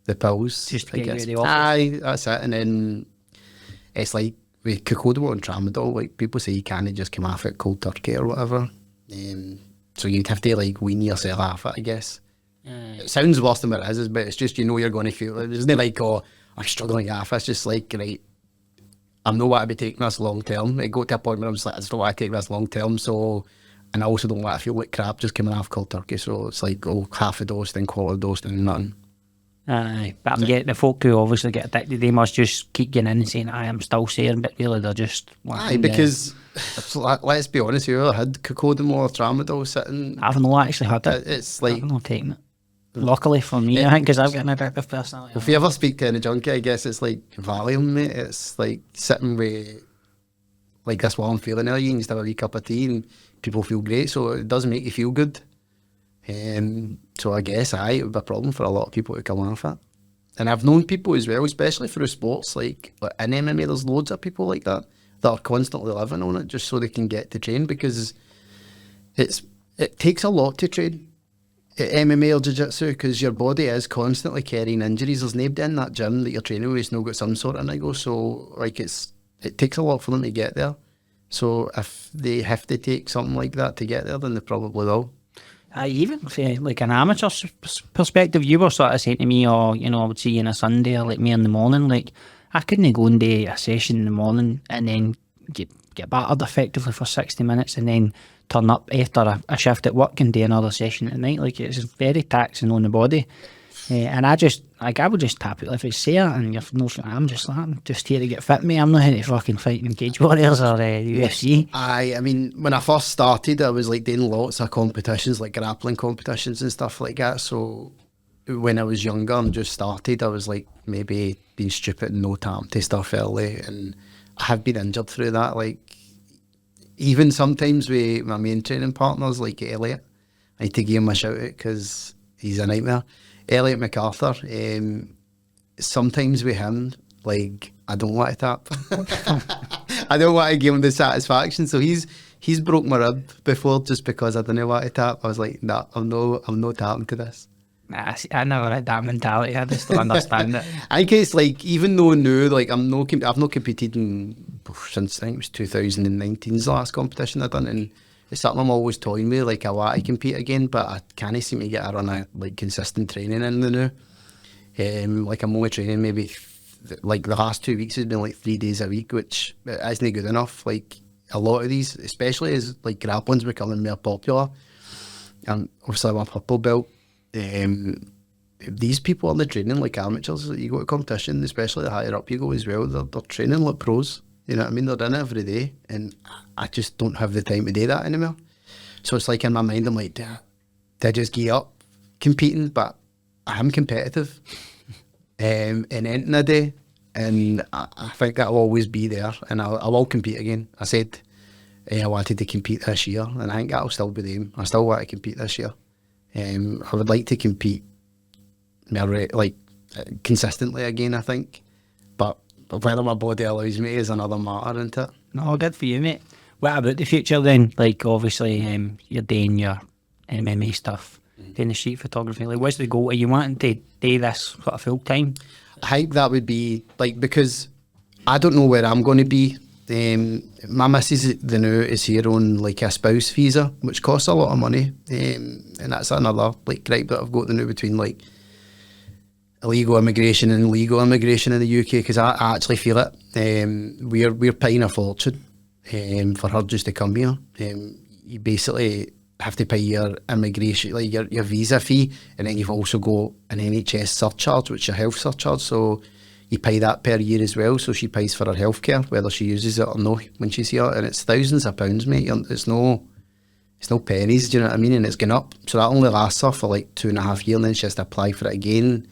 the pills. Just to get you out of the office. Aye, that's it. And then it's like with cocodamol and Tramadol, like people say you can't just come off it cold turkey or whatever. So you'd have to like wean yourself off it, I guess. It sounds worse than what it is, but it's just you're going to feel it. It's not like, oh, I'm struggling to get off. It's just like, right, I'm not want to be taking this long term. It got to a point where I'm just like, I just don't want to take this long term. So, and I also don't want to feel like crap just coming off cold turkey. So it's like, oh, half a dose, then quarter dose, then nothing. Aye, but I'm getting the folk who obviously get addicted, they must just keep getting in and saying, I am still saying, but really they're just... Aye, because let's be honest, you ever had cocodamol or Tramadol sitting... I've not actually had it. It's like... I've not taken it. Luckily for me, I think, because I've got an addictive personality. If you ever speak to any junkie, I guess it's like Valium, mate. It's like sitting with like this what I'm feeling there. You can just have a wee cup of tea and people feel great, so it does make you feel good. So I guess it would be a problem for a lot of people to come off it. And I've known people as well, especially through sports, like in MMA, there's loads of people like that are constantly living on it just so they can get to train, because it takes a lot to train at MMA or Jiu Jitsu, because your body is constantly carrying injuries. There's nobody in that gym that you're training with who's not got some sort of niggle, so like it takes a lot for them to get there. So if they have to take something like that to get there, then they probably will. Even from like an amateur perspective, you were sort of saying to me, I would see you on a Sunday or like me in the morning, like I couldn't go and do a session in the morning and then get battered effectively for 60 minutes and then turn up after a shift at work and do another session at night. Like it's very taxing on the body. And I would just tap it if it's there, and you're no, I'm just here to get fit, mate. I'm not here to fucking fight in Cage Warriors or UFC. I mean, when I first started, I was like doing lots of competitions, like grappling competitions and stuff like that. So when I was younger and just started, I was like maybe being stupid and no time to stuff early, and I have been injured through that. Like even sometimes with my main training partners, like Elliot, I need to give him a shout out because he's a nightmare. Elliot MacArthur, sometimes with him, like, I don't want to tap. I don't want to give him the satisfaction. So he's broke my rib before just because I didn't want to tap. I was like, nah, I'm no tapping to this. Nah, see, I never had that mentality. I just don't understand it. I guess, like, even though now, like, I've not competed since I think it was 2019's the last competition I done, and it's something I'm always toying with. Like, I want to compete again, but I can't seem to get a run of like consistent training in the now. Like I'm only training maybe like the last 2 weeks has been like 3 days a week, which isn't good enough. Like a lot of these, especially as like grappling's becoming more popular, and obviously I'm a purple belt. These people are the training like amateurs. You go to competition, especially the higher up you go as well, they're training like pros. You know what I mean? They're in it every day, and I just don't have the time to do that anymore. So it's like in my mind, I'm like, do I just give up competing? But I am competitive in anything I do, and I think that'll always be there, and I will compete again. I said I wanted to compete this year, and I think that'll still be the aim. I still want to compete this year. I would like to compete more, like consistently again, I think, but whether my body allows me is another matter, isn't it? No, good for you, mate. What about the future then? Like, obviously, you're doing your MMA stuff, doing the street photography. Like, what's the goal? Are you wanting to do this sort of full time? I think that would be, like, because I don't know where I'm going to be. My missus, the new, is here on, like, a spouse visa, which costs a lot of money. And that's another, like, gripe that I've got the new between, like, illegal immigration and legal immigration in the UK, because I actually feel it. We're paying a fortune for her just to come here. You basically have to pay your immigration, like your visa fee, and then you've also got an NHS surcharge, which is a health surcharge, so you pay that per year as well. So she pays for her healthcare, whether she uses it or not when she's here, and it's thousands of pounds, mate. It's no pennies, do you know what I mean? And it's gone up, so that only lasts her for like 2.5 years, and then she has to apply for it again.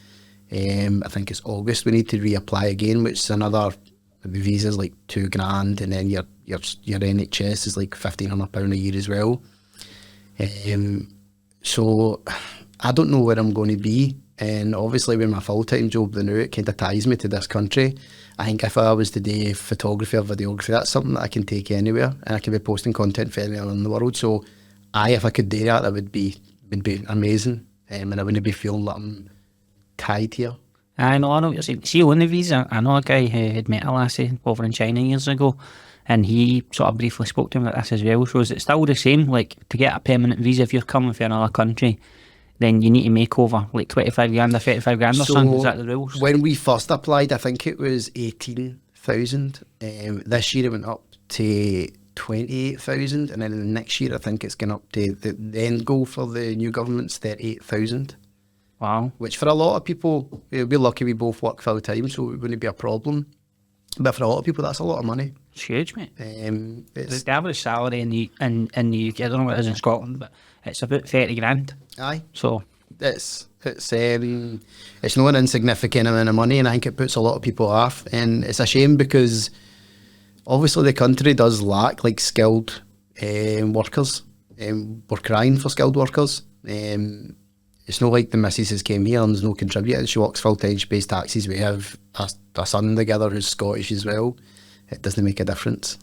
I think it's August we need to reapply again, which is another the visa's like £2,000, and then your NHS is like £1,500 a year as well. So I don't know where I'm going to be, and obviously with my full-time job now, it kind of ties me to this country. I think if I was to do photography or videography, that's something that I can take anywhere, and I can be posting content for anywhere in the world. So if I could do that, that would be amazing, and I wouldn't be feeling like I'm tied here. I know what you're saying. See, on the visa, I know a guy who had met a lassie over in China years ago, and he sort of briefly spoke to him like this as well. So is it still the same? Like, to get a permanent visa, if you're coming from another country, then you need to make over like 25 grand or 35 grand or something? Is that the rules? When we first applied, I think it was 18,000. This year it went up to 28,000, and then the next year I think it's going up to the end goal for the new government's 38,000. Wow. Which for a lot of people, we're lucky we both work full time, so it wouldn't be a problem. But for a lot of people, that's a lot of money. It's huge, mate. It's The average salary in the UK, I don't know what it is in Scotland, but it's about 30 grand. Aye. So it's not an insignificant amount of money, and I think it puts a lot of people off. And it's a shame because obviously the country does lack like skilled workers. We're crying for skilled workers. It's not like the missus has came here and there's no contributor. She works full time, she pays taxes. We have a son together who's Scottish as well. It doesn't make a difference.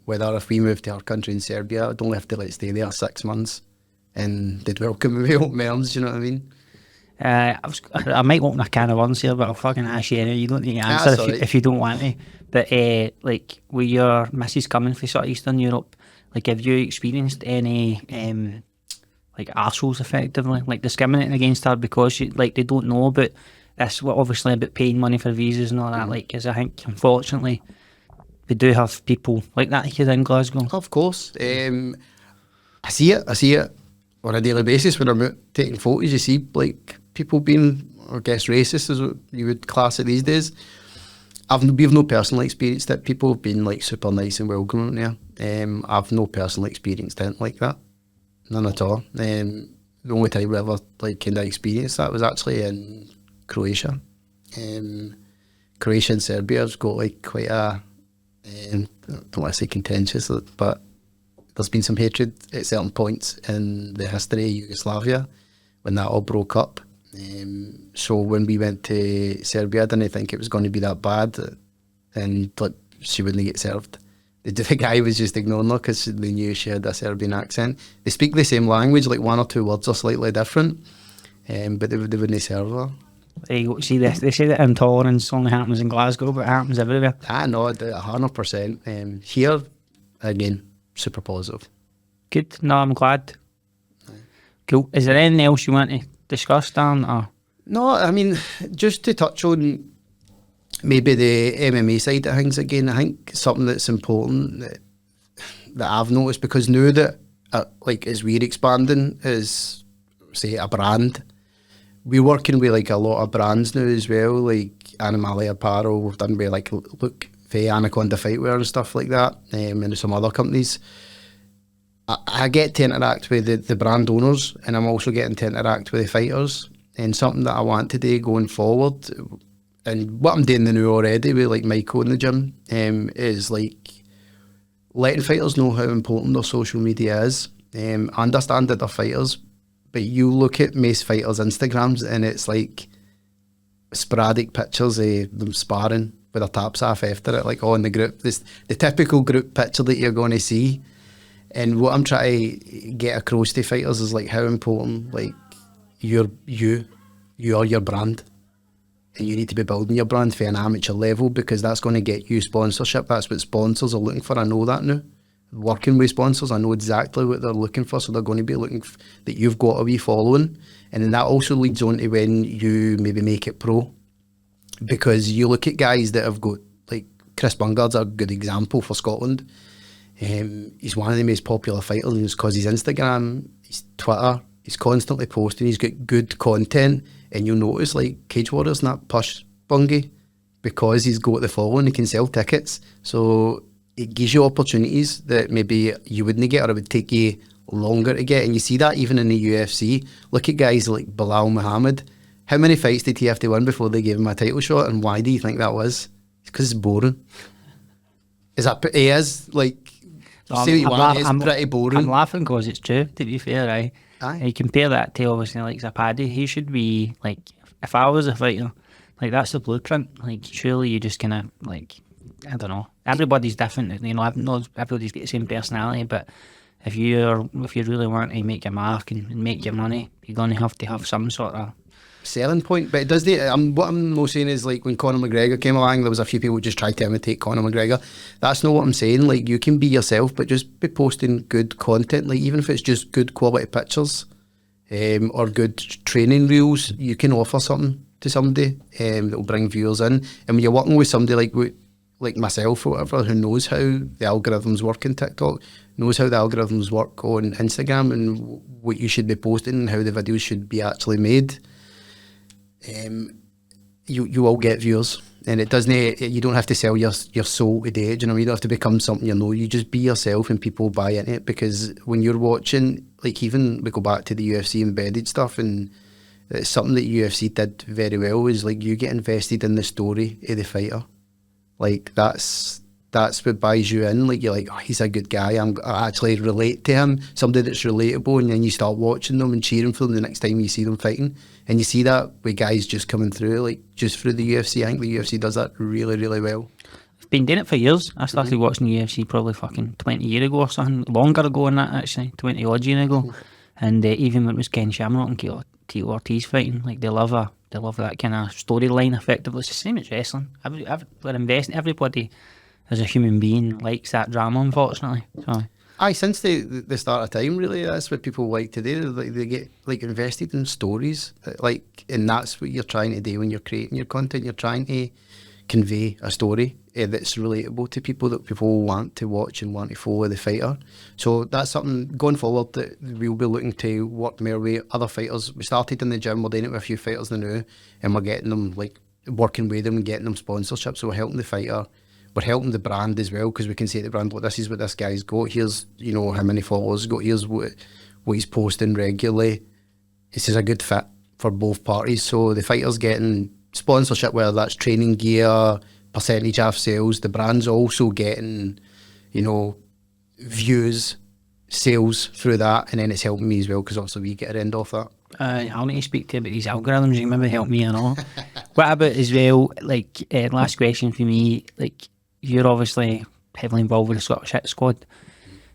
Whether if we move to our country in Serbia, I'd only have to like stay there 6 months, and they'd welcome me with open arms. You know what I mean? I might open a can of worms here, but I'll fucking ask you anyway. You don't need to answer if you don't want to. But like, with your missus coming from sort of Eastern Europe, like, have you experienced any like arseholes effectively, like discriminating against her because they don't know about this? Well, obviously about paying money for visas and all that. Like, because I think unfortunately we do have people like that here in Glasgow. Of course. I see it on a daily basis when I'm out taking photos. You see like people being, I guess, racist as you would class it these days. We've no personal experience that. People have been like super nice and welcoming there. I've no personal experience anything like that. None at all. The only time I ever like kind of experienced that was actually in Croatia. Croatia and Serbia has got like quite a, I don't want to say contentious, but there's been some hatred at certain points in the history of Yugoslavia when that all broke up. So when we went to Serbia, I didn't think it was going to be that bad, and like she wouldn't get served. The guy was just ignoring her because they knew she had a Serbian accent. They speak the same language, like one or two words are slightly different, but they wouldn't serve her. There you go. See, they say that intolerance only happens in Glasgow, but it happens everywhere. I know, 100%. Here, again, super positive. Good. No, I'm glad. Cool. Is there anything else you want to discuss, Dan? Or? No, I mean, just to touch on maybe the MMA side of things again, I think something that's important that I've noticed, because now that like as we're expanding as, say, a brand, we're working with like a lot of brands now as well, like Animalia Apparel. We've done with like Look for Anaconda Fightwear and stuff like that, and some other companies. I get to interact with the brand owners, and I'm also getting to interact with the fighters, and something that I want to do going forward, and what I'm doing now already with like Michael in the gym, is like letting fighters know how important their social media is. I understand that they're fighters, but you look at most fighters' Instagrams and it's like sporadic pictures of them sparring with their tops off after it, like in the group. This the typical group picture that you're going to see. And what I'm trying to get across to fighters is like how important like you are your brand, and you need to be building your brand for an amateur level, because that's going to get you sponsorship. That's what sponsors are looking for. I know that now. Working with sponsors, I know exactly what they're looking for, so they're going to be looking that you've got a wee following, and then that also leads on to when you maybe make it pro, because you look at guys that have got, like Chris Bungard's a good example for Scotland. He's one of the most popular fighters because his Instagram, his Twitter, he's constantly posting, he's got good content, and you'll notice like Cage Warrior's not push Bungie because he's got the following, he can sell tickets, so it gives you opportunities that maybe you wouldn't get, or it would take you longer to get. And you see that even in the UFC. Look at guys like Bilal Muhammad. How many fights did he have to win before they gave him a title shot, and why do you think that was? because it's boring. Is that? It is like. No, Say what you want. It's pretty boring. I'm laughing because it's true. To be fair, right? Aye. You compare that to obviously like Paddy. He should be like, if I was a fighter, like that's the blueprint. Like surely you just kind of like, I don't know. Everybody's different. You know, not everybody's got the same personality, but if you really want to make your mark and make your money, you're going to have some sort of selling point. But it does what I'm not saying is like when Conor McGregor came along, there was a few people who just tried to imitate Conor McGregor. That's not what I'm saying. Like you can be yourself, but just be posting good content. Like even if it's just good quality pictures, or good training reels, you can offer something to somebody that will bring viewers in. And when you're working with somebody like myself or whatever, who knows how the algorithms work in TikTok, knows how the algorithms work on Instagram and what you should be posting and how the videos should be actually made, you will get viewers. And it doesn't, you don't have to sell your soul today, do you know what I mean? You don't have to become something you know. You just be yourself and people buy into it, because when you're watching, like even we go back to the UFC embedded stuff, and it's something that UFC did very well, is like you get invested in the story of the fighter. Like that's what buys you in. Like you're like, oh, he's a good guy. I actually relate to him. Somebody that's relatable, and then you start watching them and cheering for them the next time you see them fighting. And you see that with guys just coming through, like just through the UFC. I think the UFC does that really, really well. I've been doing it for years. I started watching the UFC probably fucking 20 years ago or something, longer ago than that actually, 20 odd years ago. And even when it was Ken Shamrock and Tito Ortiz fighting, like they love that kind of storyline effectively. It's the same as wrestling. We're investing, everybody as a human being likes that drama, unfortunately. So Aye, since the start of time, really, that's what people like to do. Like they get like invested in stories, like, and that's what you're trying to do when you're creating your content. You're trying to convey a story that's relatable to people, that people want to watch and want to follow the fighter. So that's something going forward that we'll be looking to work more with other fighters. We started in the gym, we're doing it with a few fighters now, and we're getting them, like working with them and getting them sponsorships. So we're helping the fighter. We're helping the brand as well, because we can say to the brand, look, this is what this guy's got. Here's, you know, how many followers he's got. Here's what he's posting regularly. This is a good fit for both parties. So the fighter's getting sponsorship, whether that's training gear, percentage off sales. The brand's also getting, you know, views, sales through that, and then it's helping me as well, because obviously we get a end off that. I'll need to speak to you about these algorithms. You can maybe help me and all. What about as well, like, last question for me, like, you're obviously heavily involved with the Scottish Hit Squad.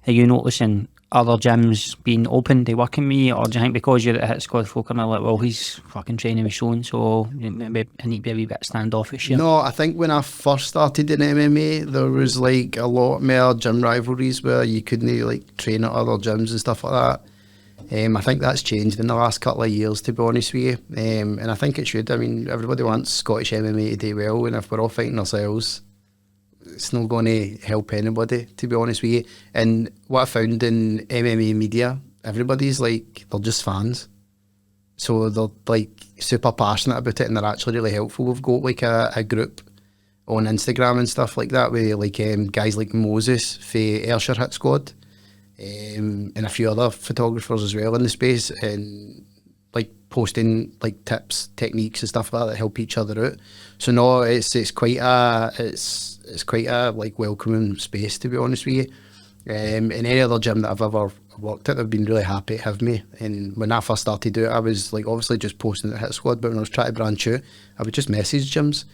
Are you noticing other gyms being open to working with you, or do you think because you're at Hit Squad, folk are like, well, he's fucking training with so maybe I need to be a wee bit standoffish here? No, I think when I first started in MMA, there was like a lot more gym rivalries where you couldn't like train at other gyms and stuff like that. I think that's changed in the last couple of years, to be honest with you, and I think it should. I mean, everybody wants Scottish MMA to do well, and if we're all fighting ourselves, it's not going to help anybody, to be honest with you. And what I found in MMA media, everybody's like, they're just fans. So they're like super passionate about it, and they're actually really helpful. We've got like a group on Instagram and stuff like that with like guys like Moses for Ayrshire Hit Squad, and a few other photographers as well in the space, and like posting like tips, techniques and stuff like that help each other out. So no, it's quite a like welcoming space, to be honest with you. In any other gym that I've ever worked at, they've been really happy to have me. And when I first started doing it, I was like obviously just posting at Hit Squad, but when I was trying to branch out, I would just message gyms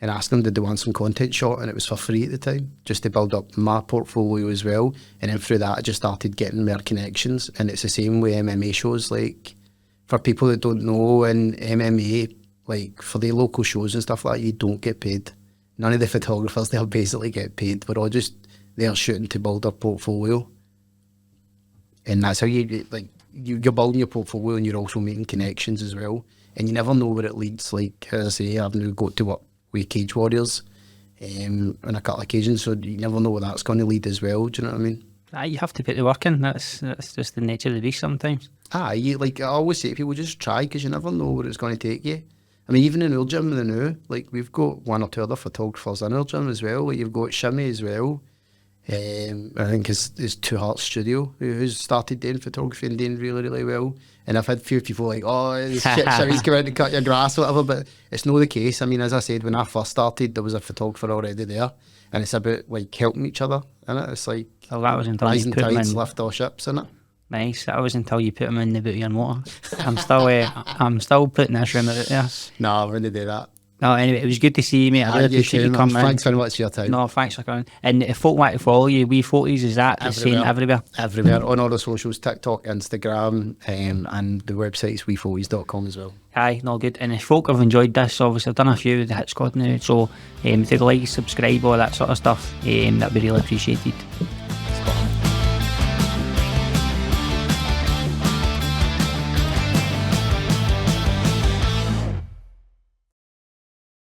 and ask them, did they want some content shot? And it was for free at the time, just to build up my portfolio as well. And then through that, I just started getting more connections. And it's the same with MMA shows. Like, for people that don't know, in MMA, like for the local shows and stuff like that, you don't get paid. None of the photographers there basically get paid. We're all just there shooting to build our portfolio. And that's how you're building your portfolio, and you're also making connections as well. And you never know where it leads. Like, as I say, I've now got to work with Cage Warriors on a couple of occasions, so you never know where that's going to lead as well. Do you know what I mean? You have to put the work in. That's just the nature of the beast sometimes. Like I always say to people, just try, because you never know where it's going to take you. I mean, even in our gym now, like we've got one or two other photographers in our gym as well. Like you've got Shimmy as well. I think it's Two Hearts Studio who's started doing photography and doing really, really well. And I've had a few people like, oh, it's shit, he's come out to cut your grass or whatever, but it's not the case. I mean, as I said, when I first started, there was a photographer already there, and it's about like helping each other, innit? It's like Well, that was until you rising put him tides in. lift all ships, innit? Nice. That was until you put him in the booty and water. I'm still putting this room out there. Nah, we're going to do that. No, anyway, it was good to see you, mate. I really appreciate you coming in. Thanks very much for your time. No, thanks for coming. And if folk want to follow you, Wee Photos, is that the same everywhere? Everywhere, on all the socials, TikTok, Instagram, and the website's weephotos.com as well. Aye, no good. And if folk have enjoyed this, obviously I've done a few with the Hit Squad now, so take a like, subscribe, all that sort of stuff. That'd be really appreciated.